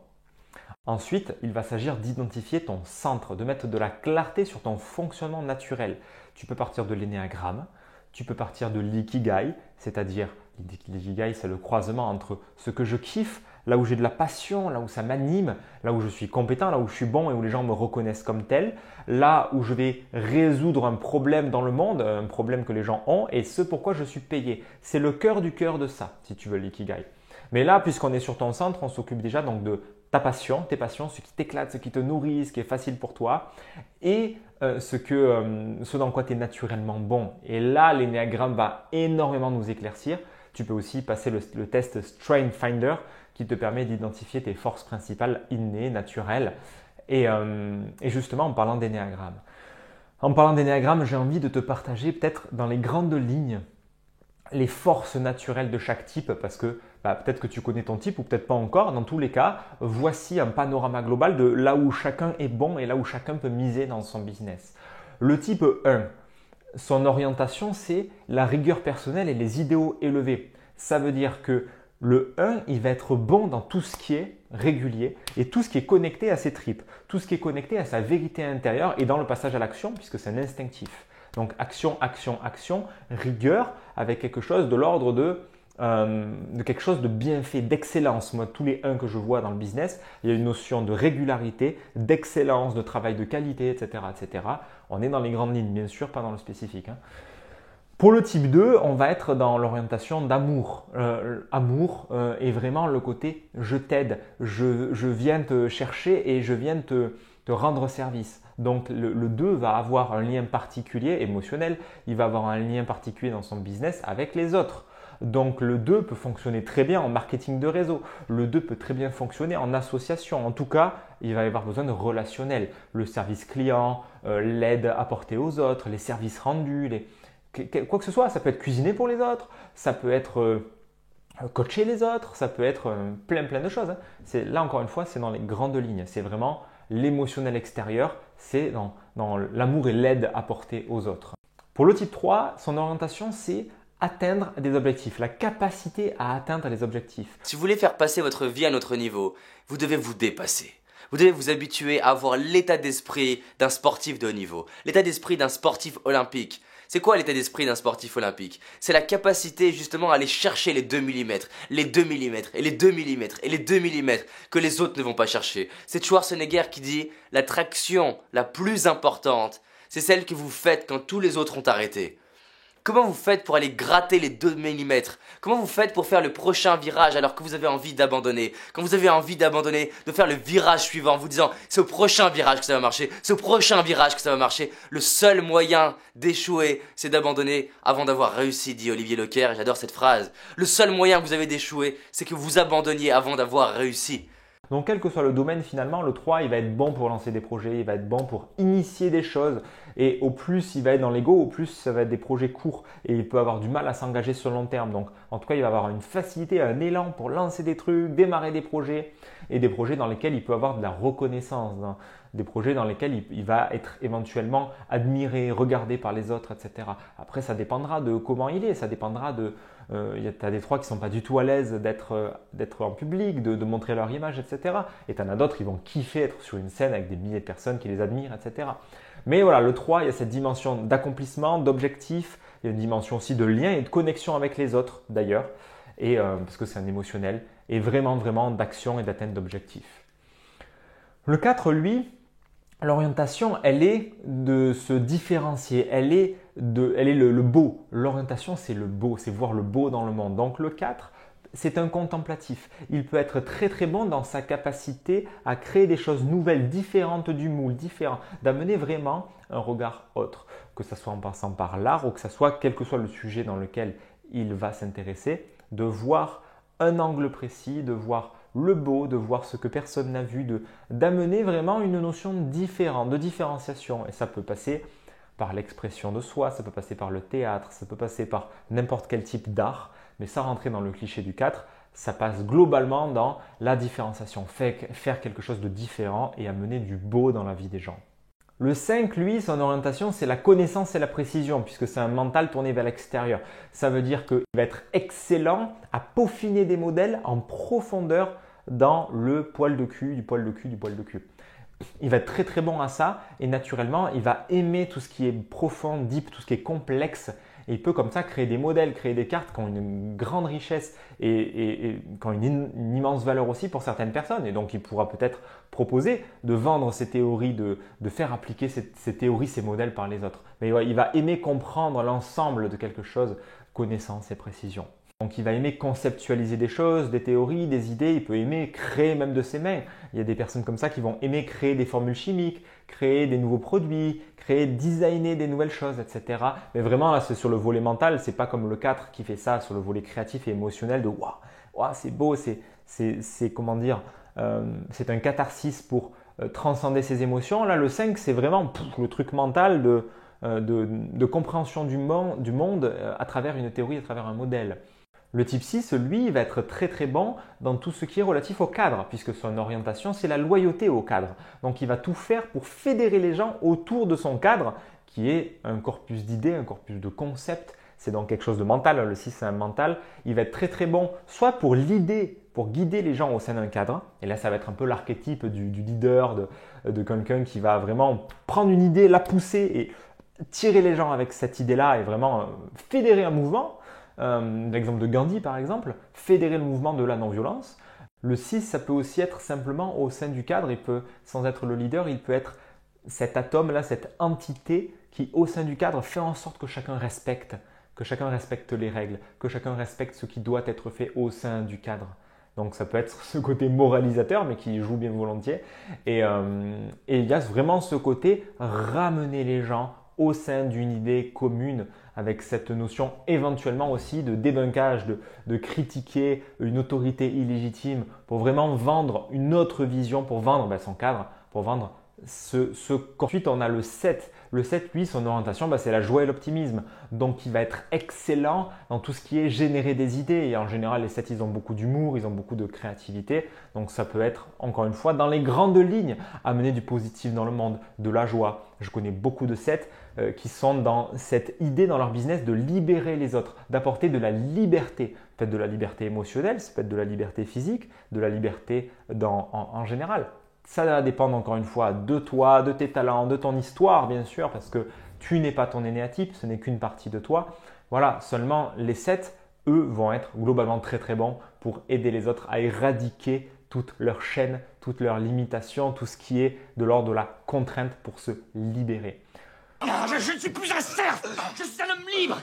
Ensuite, il va s'agir d'identifier ton centre, de mettre de la clarté sur ton fonctionnement naturel. Tu peux partir de l'énéagramme, tu peux partir de l'ikigai, c'est-à-dire l'ikigai, c'est le croisement entre ce que je kiffe, là où j'ai de la passion, là où ça m'anime, là où je suis compétent, là où je suis bon et où les gens me reconnaissent comme tel, là où je vais résoudre un problème dans le monde, un problème que les gens ont et ce pourquoi je suis payé. C'est le cœur du cœur de ça, si tu veux, l'ikigai. Mais là, puisqu'on est sur ton centre, on s'occupe déjà donc de ta passion, tes passions, ce qui t'éclate, ce qui te nourrit, ce qui est facile pour toi et ce dans quoi tu es naturellement bon. Et là, l'énéagramme va énormément nous éclaircir. Tu peux aussi passer le test Strength Finder qui te permet d'identifier tes forces principales innées, naturelles. Et justement, en parlant d'énéagramme. En parlant d'énéagramme, j'ai envie de te partager peut-être dans les grandes lignes les forces naturelles de chaque type parce que peut-être que tu connais ton type ou peut-être pas encore. Dans tous les cas, voici un panorama global de là où chacun est bon et là où chacun peut miser dans son business. Le type 1, son orientation, c'est la rigueur personnelle et les idéaux élevés. Ça veut dire que le 1, il va être bon dans tout ce qui est régulier et tout ce qui est connecté à ses tripes, tout ce qui est connecté à sa vérité intérieure et dans le passage à l'action puisque c'est un instinctif. Donc action, action, action, rigueur avec quelque chose de l'ordre de quelque chose de bien fait, d'excellence. Moi, tous les 1 que je vois dans le business, il y a une notion de régularité, d'excellence, de travail de qualité, etc., etc. On est dans les grandes lignes, bien sûr, pas dans le spécifique, hein. Pour le type 2, on va être dans l'orientation d'amour. Amour est vraiment le côté je t'aide, je viens te chercher et je viens te rendre service. Donc le 2 va avoir un lien particulier émotionnel, il va avoir un lien particulier dans son business avec les autres. Donc le 2 peut fonctionner très bien en marketing de réseau, le 2 peut très bien fonctionner en association. En tout cas, il va y avoir besoin de relationnel, le service client, l'aide apportée aux autres, les services rendus, quoi que ce soit. Ça peut être cuisiner pour les autres, ça peut être coacher les autres, ça peut être plein de choses, hein. Là encore une fois, c'est dans les grandes lignes, c'est vraiment l'émotionnel extérieur, c'est dans l'amour et l'aide apportée aux autres. Pour le type 3, son orientation, c'est atteindre des objectifs, la capacité à atteindre les objectifs. Si vous voulez faire passer votre vie à un autre niveau, vous devez vous dépasser. Vous devez vous habituer à avoir l'état d'esprit d'un sportif de haut niveau, l'état d'esprit d'un sportif olympique. C'est quoi l'état d'esprit d'un sportif olympique? C'est la capacité justement à aller chercher les 2 mm, les 2 mm, et les 2 mm, et les 2 mm que les autres ne vont pas chercher. C'est Schwarzenegger qui dit « La traction la plus importante, c'est celle que vous faites quand tous les autres ont arrêté ». Comment vous faites pour aller gratter les 2 mm? Comment vous faites pour faire le prochain virage alors que vous avez envie d'abandonner? Quand vous avez envie d'abandonner, de faire le virage suivant en vous disant c'est au prochain virage que ça va marcher, c'est au prochain virage que ça va marcher. Le seul moyen d'échouer, c'est d'abandonner avant d'avoir réussi, dit Olivier Leclerc, et j'adore cette phrase. Le seul moyen que vous avez d'échouer, c'est que vous abandonniez avant d'avoir réussi. Donc quel que soit le domaine finalement, le 3 il va être bon pour lancer des projets, il va être bon pour initier des choses et au plus il va être dans l'ego, au plus ça va être des projets courts et il peut avoir du mal à s'engager sur le long terme. Donc en tout cas il va avoir une facilité, un élan pour lancer des trucs, démarrer des projets et des projets dans lesquels il peut avoir de la reconnaissance, des projets dans lesquels il va être éventuellement admiré, regardé par les autres, etc. Après ça dépendra de comment il est, ça dépendra de… tu as des 3 qui ne sont pas du tout à l'aise d'être en public, de montrer leur image, etc. Et tu en as d'autres qui vont kiffer être sur une scène avec des milliers de personnes qui les admirent, etc. Mais voilà, le 3, il y a cette dimension d'accomplissement, d'objectif, il y a une dimension aussi de lien et de connexion avec les autres d'ailleurs, et parce que c'est un émotionnel, et vraiment d'action et d'atteinte d'objectifs. Le 4, lui, l'orientation, elle est de se différencier, elle est le beau. L'orientation, c'est le beau, c'est voir le beau dans le monde. Donc le 4, c'est un contemplatif. Il peut être très bon dans sa capacité à créer des choses nouvelles, différentes du moule, d'amener vraiment un regard autre. Que ce soit en passant par l'art ou que ce soit quel que soit le sujet dans lequel il va s'intéresser, de voir un angle précis, de voir le beau, de voir ce que personne n'a vu, d'amener vraiment une notion différente, de différenciation. Et ça peut passer par l'expression de soi, ça peut passer par le théâtre, ça peut passer par n'importe quel type d'art, mais sans rentrer dans le cliché du 4, ça passe globalement dans la différenciation, faire quelque chose de différent et amener du beau dans la vie des gens. Le 5, lui, son orientation, c'est la connaissance et la précision, puisque c'est un mental tourné vers l'extérieur. Ça veut dire qu'il va être excellent à peaufiner des modèles en profondeur dans le poil de cul, du poil de cul. Il va être très bon à ça et naturellement, il va aimer tout ce qui est profond, deep, tout ce qui est complexe. Et il peut comme ça créer des modèles, créer des cartes qui ont une grande richesse et qui ont une immense valeur aussi pour certaines personnes. Et donc, il pourra peut-être proposer de vendre ces théories, de faire appliquer ces théories, ces modèles par les autres. Mais il va aimer comprendre l'ensemble de quelque chose, connaissance et précision. Donc, il va aimer conceptualiser des choses, des théories, des idées. Il peut aimer créer même de ses mains. Il y a des personnes comme ça qui vont aimer créer des formules chimiques, créer des nouveaux produits, designer des nouvelles choses, etc. Mais vraiment, là, c'est sur le volet mental. C'est pas comme le 4 qui fait ça sur le volet créatif et émotionnel de « waouh, c'est beau, c'est comment dire, c'est un catharsis pour transcender ses émotions ». Là, le 5, c'est vraiment le truc mental de compréhension du monde à travers une théorie, à travers un modèle. Le type 6, lui, va être très bon dans tout ce qui est relatif au cadre, puisque son orientation, c'est la loyauté au cadre. Donc, il va tout faire pour fédérer les gens autour de son cadre, qui est un corpus d'idées, un corpus de concepts. C'est donc quelque chose de mental. Le 6, c'est un mental. Il va être très très bon, soit pour l'idée, pour guider les gens au sein d'un cadre. Et là, ça va être un peu l'archétype du leader, de quelqu'un qui va vraiment prendre une idée, la pousser et tirer les gens avec cette idée-là et vraiment fédérer un mouvement. L'exemple de Gandhi, par exemple, fédérer le mouvement de la non-violence. Le 6, ça peut aussi être simplement au sein du cadre. Il peut, sans être le leader, il peut être cet atome-là, cette entité qui, au sein du cadre, fait en sorte que chacun respecte les règles, que chacun respecte ce qui doit être fait au sein du cadre. Donc ça peut être ce côté moralisateur, mais qui joue bien volontiers. Et il y a vraiment ce côté ramener les gens au sein d'une idée commune, avec cette notion éventuellement aussi de débunkage, de critiquer une autorité illégitime pour vraiment vendre une autre vision, pour vendre son cadre, pour vendre ce corps. Ensuite, on a le 7. Le 7, lui, son orientation, c'est la joie et l'optimisme. Donc, il va être excellent dans tout ce qui est générer des idées. Et en général, les 7, ils ont beaucoup d'humour, ils ont beaucoup de créativité. Donc, ça peut être, encore une fois, dans les grandes lignes, amener du positif dans le monde, de la joie. Je connais beaucoup de 7 qui sont dans cette idée dans leur business de libérer les autres, d'apporter de la liberté. Peut-être de la liberté émotionnelle, ça peut être de la liberté physique, de la liberté en général. Ça va dépendre encore une fois de toi, de tes talents, de ton histoire bien sûr, parce que tu n'es pas ton énéatype, ce n'est qu'une partie de toi. Voilà, seulement les 7, eux, vont être globalement très très bons pour aider les autres à éradiquer toute leur chaîne, toutes leurs limitations, tout ce qui est de l'ordre de la contrainte pour se libérer. Je ne suis plus un serf, je suis un homme libre.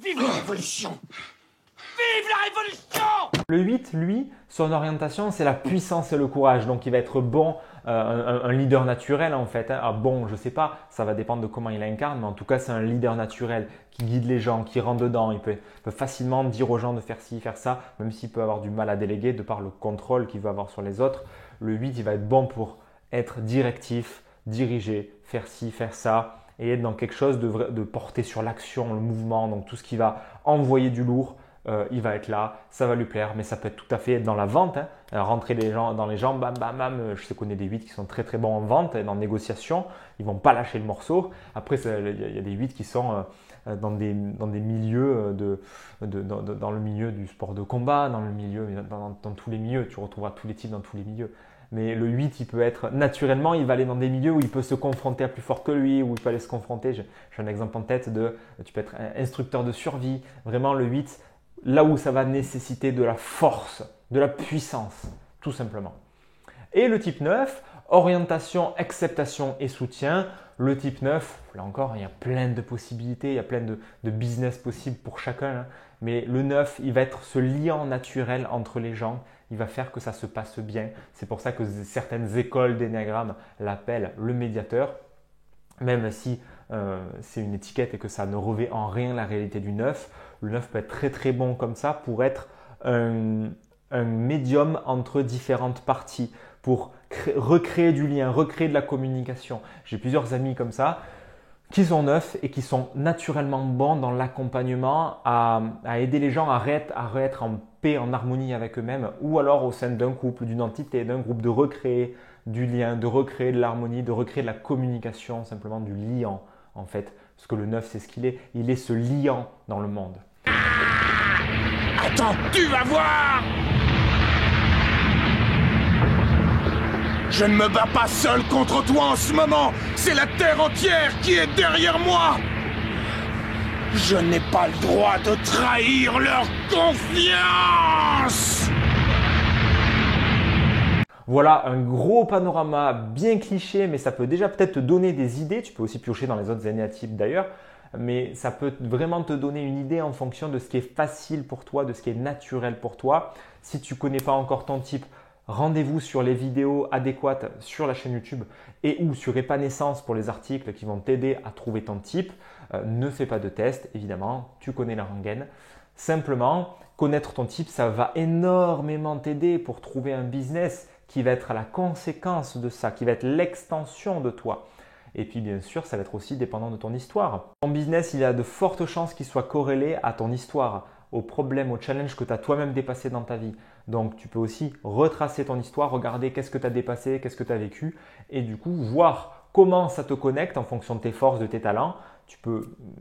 Vive la révolution! Vive la révolution! Le 8, lui, son orientation, c'est la puissance et le courage. Donc, il va être bon, un leader naturel en fait. Ah, bon, je ne sais pas, ça va dépendre de comment il incarne, mais en tout cas, c'est un leader naturel qui guide les gens, qui rentre dedans. Il peut facilement dire aux gens de faire ci, faire ça, même s'il peut avoir du mal à déléguer de par le contrôle qu'il veut avoir sur les autres. Le 8, il va être bon pour être directif, diriger, faire ci, faire ça, et être dans quelque chose de porter sur l'action, le mouvement, donc tout ce qui va envoyer du lourd. Il va être là, ça va lui plaire, mais ça peut être tout à fait être dans la vente, rentrer les gens, dans les gens, bam, bam, bam. Je sais qu'on a des 8 qui sont très très bons en vente et en négociation, ils ne vont pas lâcher le morceau. Après, il y a des 8 qui sont dans des milieux, dans le milieu du sport de combat, dans tous les milieux, tu retrouveras tous les types dans tous les milieux. Mais le 8, il peut être naturellement, il va aller dans des milieux où il peut se confronter à plus fort que lui, où il peut aller se confronter. J'ai un exemple en tête tu peux être un instructeur de survie. Vraiment, le 8, là où ça va nécessiter de la force, de la puissance, tout simplement. Et le type 9, orientation, acceptation et soutien. Le type 9, là encore, il y a plein de possibilités, il y a plein de business possibles pour chacun. Mais le 9, il va être ce lien naturel entre les gens. Il va faire que ça se passe bien. C'est pour ça que certaines écoles d'énéagramme l'appellent le médiateur. Même si c'est une étiquette et que ça ne revêt en rien la réalité du 9. Le 9 peut être très très bon comme ça pour être un médium entre différentes parties, pour recréer du lien, recréer de la communication. J'ai plusieurs amis comme ça qui sont 9 et qui sont naturellement bons dans l'accompagnement à aider les gens à être en paix, en harmonie avec eux-mêmes, ou alors au sein d'un couple, d'une entité, d'un groupe, de recréer du lien, de recréer de l'harmonie, de recréer de la communication, simplement du liant en fait. Parce que le 9, c'est ce qu'il est. Il est ce liant dans le monde. Attends, tu vas voir! Je ne me bats pas seul contre toi en ce moment. C'est la terre entière qui est derrière moi. Je n'ai pas le droit de trahir leur confiance. Voilà un gros panorama bien cliché, mais ça peut déjà peut-être te donner des idées. Tu peux aussi piocher dans les autres énéatypes d'ailleurs, mais ça peut vraiment te donner une idée en fonction de ce qui est facile pour toi, de ce qui est naturel pour toi. Si tu ne connais pas encore ton type, rendez-vous sur les vidéos adéquates sur la chaîne YouTube et ou sur Épanescence pour les articles qui vont t'aider à trouver ton type. Ne fais pas de test, évidemment, tu connais la rengaine. Simplement, connaître ton type, ça va énormément t'aider pour trouver un business qui va être à la conséquence de ça, qui va être l'extension de toi. Et puis bien sûr, ça va être aussi dépendant de ton histoire. Ton business, il y a de fortes chances qu'il soit corrélé à ton histoire, aux problèmes, aux challenges que tu as toi-même dépassé dans ta vie. Donc tu peux aussi retracer ton histoire, regarder qu'est-ce que tu as dépassé, qu'est-ce que tu as vécu et du coup voir comment ça te connecte en fonction de tes forces, de tes talents.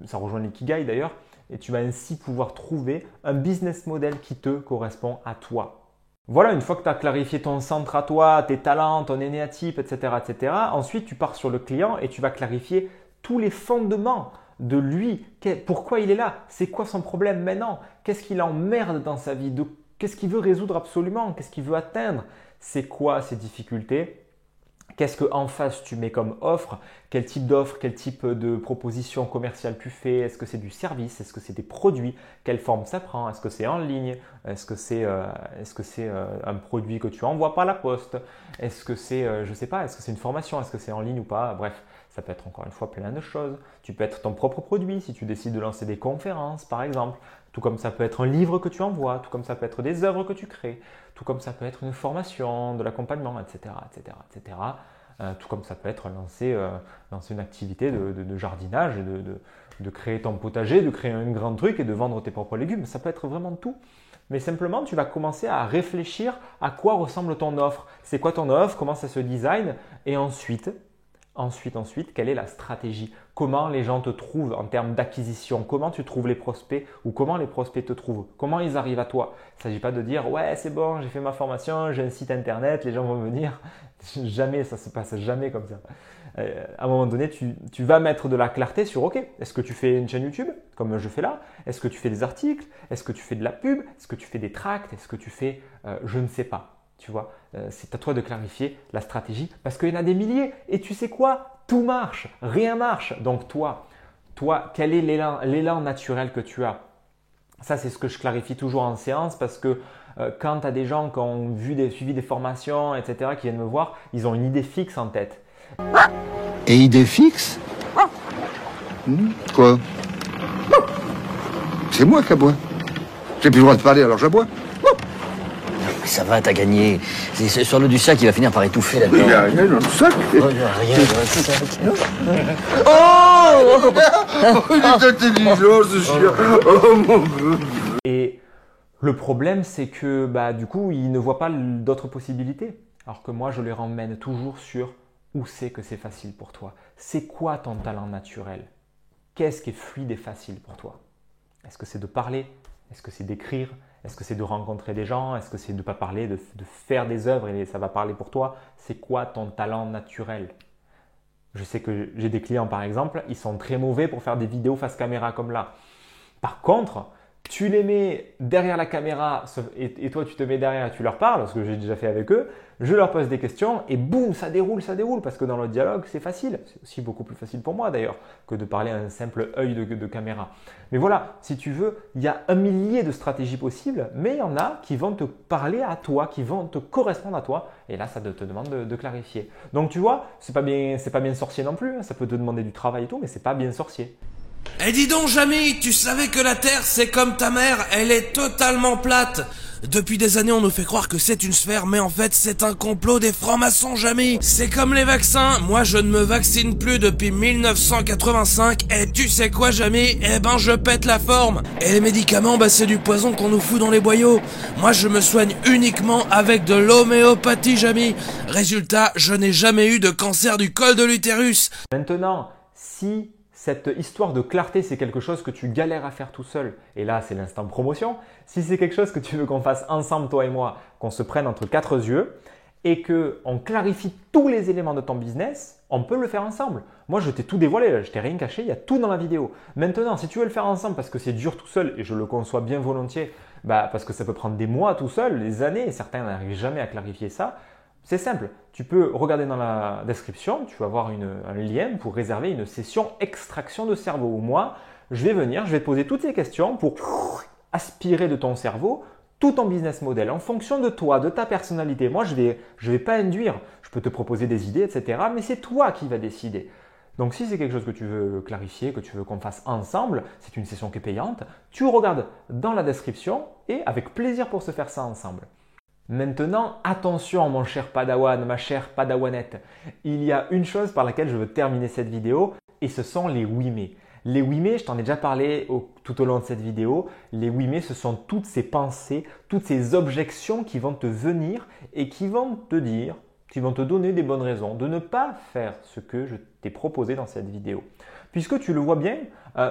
Ça rejoint l'ikigai d'ailleurs, et tu vas ainsi pouvoir trouver un business model qui te correspond à toi. Voilà, une fois que tu as clarifié ton centre à toi, tes talents, ton énéatype, etc., ensuite tu pars sur le client et tu vas clarifier tous les fondements de lui. Pourquoi il est là? C'est quoi son problème maintenant? Qu'est-ce qui l'emmerde dans sa vie? Qu'est-ce qu'il veut résoudre absolument? Qu'est-ce qu'il veut atteindre? C'est quoi ses difficultés? Qu'est-ce qu'en face tu mets comme offre? Quel type d'offre, quel type de proposition commerciale tu fais? Est-ce que c'est du service? Est-ce que c'est des produits? Quelle forme ça prend? Est-ce que c'est en ligne? Est-ce que c'est un produit que tu envoies par la poste? Est-ce que c'est, je ne sais pas, est-ce que c'est une formation? Est-ce que c'est en ligne ou pas? Bref, ça peut être encore une fois plein de choses. Tu peux être ton propre produit si tu décides de lancer des conférences par exemple. Tout comme ça peut être un livre que tu envoies, tout comme ça peut être des œuvres que tu crées, tout comme ça peut être une formation, de l'accompagnement, etc. Tout comme ça peut être lancer une activité de jardinage, de créer ton potager, de créer un grand truc et de vendre tes propres légumes. Ça peut être vraiment tout. Mais simplement, tu vas commencer à réfléchir à quoi ressemble ton offre. C'est quoi ton offre? Comment ça se design? Et ensuite, quelle est la stratégie? Comment les gens te trouvent en termes d'acquisition? Comment tu trouves les prospects ou comment les prospects te trouvent? Comment ils arrivent à toi? Il ne s'agit pas de dire « ouais, c'est bon, j'ai fait ma formation, j'ai un site internet, les gens vont venir ». Jamais, ça ne se passe jamais comme ça. À un moment donné, tu vas mettre de la clarté sur « ok, est-ce que tu fais une chaîne YouTube comme je fais là? Est-ce que tu fais des articles? Est-ce que tu fais de la pub? Est-ce que tu fais des tracts? Est-ce que tu fais je ne sais pas ». Tu vois, c'est à toi de clarifier la stratégie parce qu'il y en a des milliers et tu sais quoi? Tout marche, rien marche. Donc toi, quel est l'élan naturel que tu as? Ça, c'est ce que je clarifie toujours en séance parce que quand tu as des gens qui ont suivi des formations, etc., qui viennent me voir, ils ont une idée fixe en tête. Et idée fixe? Quoi? C'est moi qui aboie. J'ai plus le droit de parler, alors j'aboie. Ça va, t'as gagné. C'est sur l'eau du sac, il va finir par étouffer là-dedans. Il n'y a rien dans le sac. Oh, il y a rien dans le sac. Oh, il est intelligent, ce chien. Oh, mon Dieu. Et le problème, c'est que du coup, ils ne voient pas d'autres possibilités. Alors que moi, je les ramène toujours sur où c'est que c'est facile pour toi. C'est quoi ton talent naturel? Qu'est-ce qui est fluide et facile pour toi? Est-ce que c'est de parler? Est-ce que c'est d'écrire? Est-ce que c'est de rencontrer des gens? Est-ce que c'est de ne pas parler, de faire des œuvres et ça va parler pour toi? C'est quoi ton talent naturel? Je sais que j'ai des clients par exemple, ils sont très mauvais pour faire des vidéos face caméra comme là. Par contre, tu les mets derrière la caméra et toi tu te mets derrière et tu leur parles, ce que j'ai déjà fait avec eux, je leur pose des questions et boum, ça déroule parce que dans le dialogue c'est facile. C'est aussi beaucoup plus facile pour moi d'ailleurs que de parler à un simple œil de caméra. Mais voilà, si tu veux, il y a un millier de stratégies possibles, mais il y en a qui vont te parler à toi, qui vont te correspondre à toi et là ça te demande de clarifier. Donc tu vois, c'est pas bien sorcier non plus, hein. Ça peut te demander du travail et tout, mais c'est pas bien sorcier. Eh dis donc Jamy, tu savais que la Terre c'est comme ta mère, elle est totalement plate. Depuis des années on nous fait croire que c'est une sphère, mais en fait c'est un complot des francs-maçons Jamy. C'est comme les vaccins, moi je ne me vaccine plus depuis 1985, et tu sais quoi Jamy? Eh ben je pète la forme. Et les médicaments, c'est du poison qu'on nous fout dans les boyaux. Moi je me soigne uniquement avec de l'homéopathie Jamy. Résultat, je n'ai jamais eu de cancer du col de l'utérus. Maintenant, si cette histoire de clarté, c'est quelque chose que tu galères à faire tout seul, et là c'est l'instant promotion. Si c'est quelque chose que tu veux qu'on fasse ensemble, toi et moi, qu'on se prenne entre quatre yeux et qu'on clarifie tous les éléments de ton business, on peut le faire ensemble. Moi je t'ai tout dévoilé, je t'ai rien caché, il y a tout dans la vidéo. Maintenant, si tu veux le faire ensemble parce que c'est dur tout seul, et je le conçois bien volontiers, parce que ça peut prendre des mois tout seul, des années, et certains n'arrivent jamais à clarifier ça, c'est simple, tu peux regarder dans la description, tu vas voir un lien pour réserver une session extraction de cerveau où moi, je vais venir, je vais te poser toutes ces questions pour aspirer de ton cerveau tout ton business model en fonction de toi, de ta personnalité. Moi, je vais pas induire, je peux te proposer des idées, etc. Mais c'est toi qui vas décider. Donc, si c'est quelque chose que tu veux clarifier, que tu veux qu'on fasse ensemble, c'est une session qui est payante, tu regardes dans la description et avec plaisir pour se faire ça ensemble. Maintenant, attention mon cher Padawan, ma chère Padawanette, il y a une chose par laquelle je veux terminer cette vidéo et ce sont les oui mais. Les oui mais, je t'en ai déjà parlé tout au long de cette vidéo, les oui mais ce sont toutes ces pensées, toutes ces objections qui vont te venir et qui vont te dire qui vont te donner des bonnes raisons de ne pas faire ce que je t'ai proposé dans cette vidéo. Puisque tu le vois bien,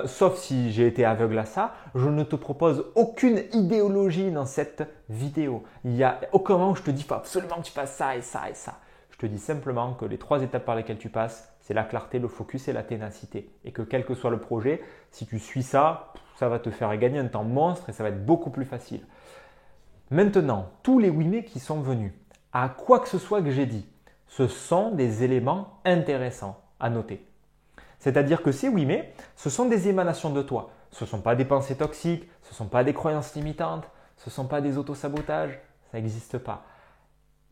sauf si j'ai été aveugle à ça, je ne te propose aucune idéologie dans cette vidéo. Il n'y a aucun moment où je te dis « il faut absolument que tu fasses ça et ça et ça ». Je te dis simplement que les 3 étapes par lesquelles tu passes, c'est la clarté, le focus et la ténacité. Et que quel que soit le projet, si tu suis ça, ça va te faire gagner un temps monstre et ça va être beaucoup plus facile. Maintenant, tous les oui mais qui sont venus, à quoi que ce soit que j'ai dit, ce sont des éléments intéressants à noter. C'est-à-dire que ces oui mais, ce sont des émanations de toi. Ce ne sont pas des pensées toxiques, ce ne sont pas des croyances limitantes, ce ne sont pas des autosabotages, ça n'existe pas.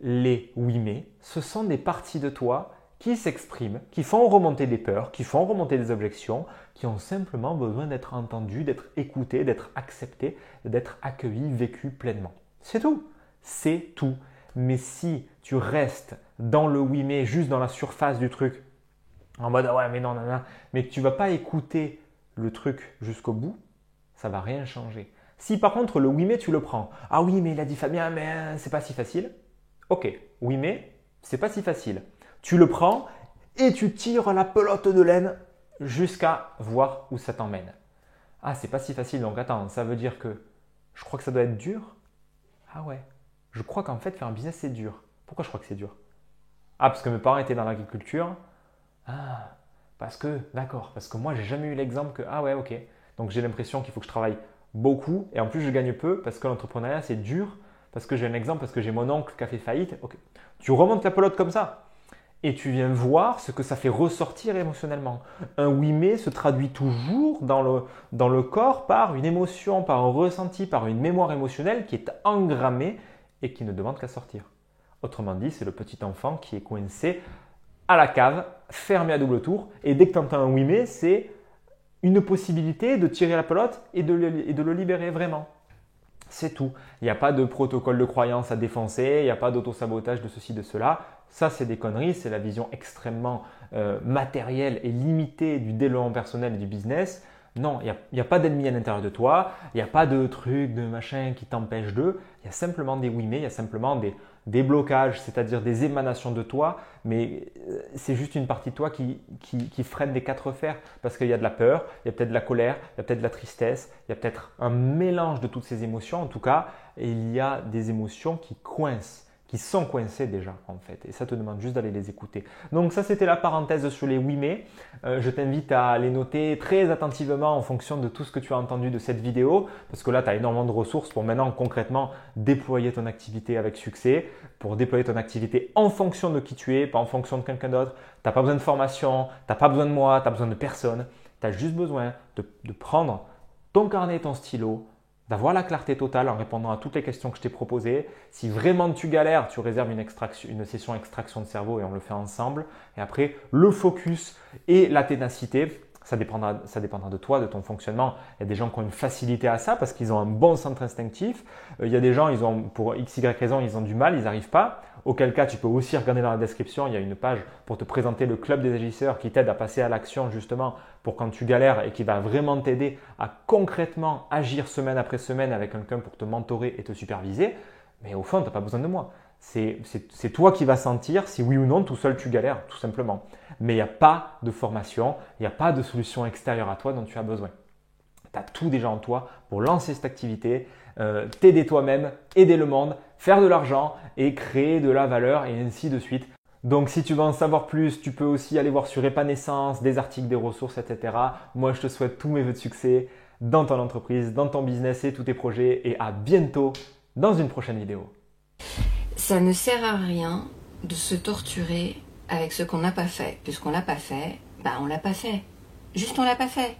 Les oui mais, ce sont des parties de toi qui s'expriment, qui font remonter des peurs, qui font remonter des objections, qui ont simplement besoin d'être entendues, d'être écoutées, d'être acceptées, d'être accueillies, vécues pleinement. C'est tout. C'est tout. Mais si tu restes dans le oui mais, juste dans la surface du truc, en mode ouais mais non, mais que tu ne vas pas écouter le truc jusqu'au bout, ça ne va rien changer. Si par contre le oui mais tu le prends, ah oui mais il a dit Fabien mais c'est pas si facile, ok, oui mais c'est pas si facile. Tu le prends et tu tires la pelote de laine jusqu'à voir où ça t'emmène. Ah c'est pas si facile donc attends, ça veut dire que je crois que ça doit être dur. Ah ouais, je crois qu'en fait faire un business c'est dur. Pourquoi je crois que c'est dur? Ah parce que mes parents étaient dans l'agriculture. Ah, parce que moi j'ai jamais eu l'exemple que ah ouais ok, donc j'ai l'impression qu'il faut que je travaille beaucoup et en plus je gagne peu parce que l'entrepreneuriat c'est dur, parce que j'ai un exemple, parce que j'ai mon oncle qui a fait faillite. Ok, tu remontes la pelote comme ça et tu viens voir ce que ça fait ressortir émotionnellement. Un oui mais se traduit toujours dans le corps par une émotion, par un ressenti, par une mémoire émotionnelle qui est engrammée et qui ne demande qu'à sortir. Autrement dit, c'est le petit enfant qui est coincé à la cave, fermé à double tour, et dès que tu entends un oui mais, c'est une possibilité de tirer la pelote et de le libérer vraiment. C'est tout. Il n'y a pas de protocole de croyance à défoncer, il n'y a pas d'autosabotage de ceci, de cela. Ça, c'est des conneries, c'est la vision extrêmement matérielle et limitée du développement personnel et du business. Non, il n'y a pas d'ennemi à l'intérieur de toi, il n'y a pas de truc, de machin qui t'empêche de. Il y a simplement des oui mais, il y a simplement des blocages, c'est-à-dire des émanations de toi, mais c'est juste une partie de toi qui freine des 4 fers parce qu'il y a de la peur, il y a peut-être de la colère, il y a peut-être de la tristesse, il y a peut-être un mélange de toutes ces émotions en tout cas, et il y a des émotions qui coincent, qui sont coincées déjà en fait, et ça te demande juste d'aller les écouter. Donc ça c'était la parenthèse sur les oui mais. Je t'invite à les noter très attentivement en fonction de tout ce que tu as entendu de cette vidéo, parce que là tu as énormément de ressources pour maintenant concrètement déployer ton activité avec succès, pour déployer ton activité en fonction de qui tu es, pas en fonction de quelqu'un d'autre. Tu n'as pas besoin de formation, tu n'as pas besoin de moi, tu n'as besoin de personne. Tu as juste besoin de prendre ton carnet et ton stylo, d'avoir la clarté totale en répondant à toutes les questions que je t'ai proposées. Si vraiment tu galères, tu réserves une session extraction de cerveau et on le fait ensemble. Et après, le focus et la ténacité, ça dépendra de toi, de ton fonctionnement. Il y a des gens qui ont une facilité à ça parce qu'ils ont un bon centre instinctif. Il y a des gens, pour x, y raison, ils ont du mal, ils n'arrivent pas. Auquel cas, tu peux aussi regarder dans la description, il y a une page pour te présenter le club des agisseurs qui t'aide à passer à l'action justement pour quand tu galères et qui va vraiment t'aider à concrètement agir semaine après semaine avec quelqu'un pour te mentorer et te superviser. Mais au fond, tu n'as pas besoin de moi. C'est toi qui vas sentir si oui ou non tout seul tu galères, tout simplement. Mais il n'y a pas de formation, il n'y a pas de solution extérieure à toi dont tu as besoin. Tu as tout déjà en toi pour lancer cette activité, t'aider toi-même, aider le monde, faire de l'argent et créer de la valeur et ainsi de suite. Donc si tu veux en savoir plus, tu peux aussi aller voir sur Épanescence, des articles, des ressources, etc. Moi, je te souhaite tous mes vœux de succès dans ton entreprise, dans ton business et tous tes projets et à bientôt dans une prochaine vidéo. Ça ne sert à rien de se torturer avec ce qu'on n'a pas fait. Puisqu'on l'a pas fait, on l'a pas fait. Juste on l'a pas fait.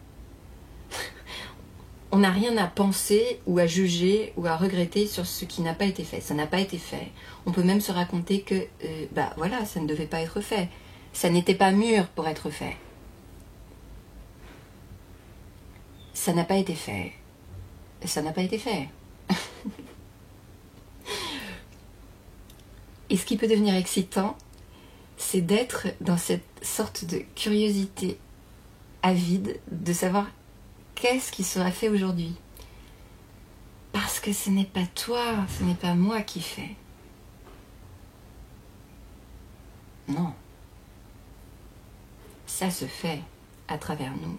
On n'a rien à penser ou à juger ou à regretter sur ce qui n'a pas été fait. Ça n'a pas été fait. On peut même se raconter que, voilà, ça ne devait pas être fait. Ça n'était pas mûr pour être fait. Ça n'a pas été fait. Ça n'a pas été fait. Et ce qui peut devenir excitant, c'est d'être dans cette sorte de curiosité avide, de savoir qu'est-ce qui sera fait aujourd'hui. Parce que ce n'est pas toi, ce n'est pas moi qui fais. Non. Ça se fait à travers nous.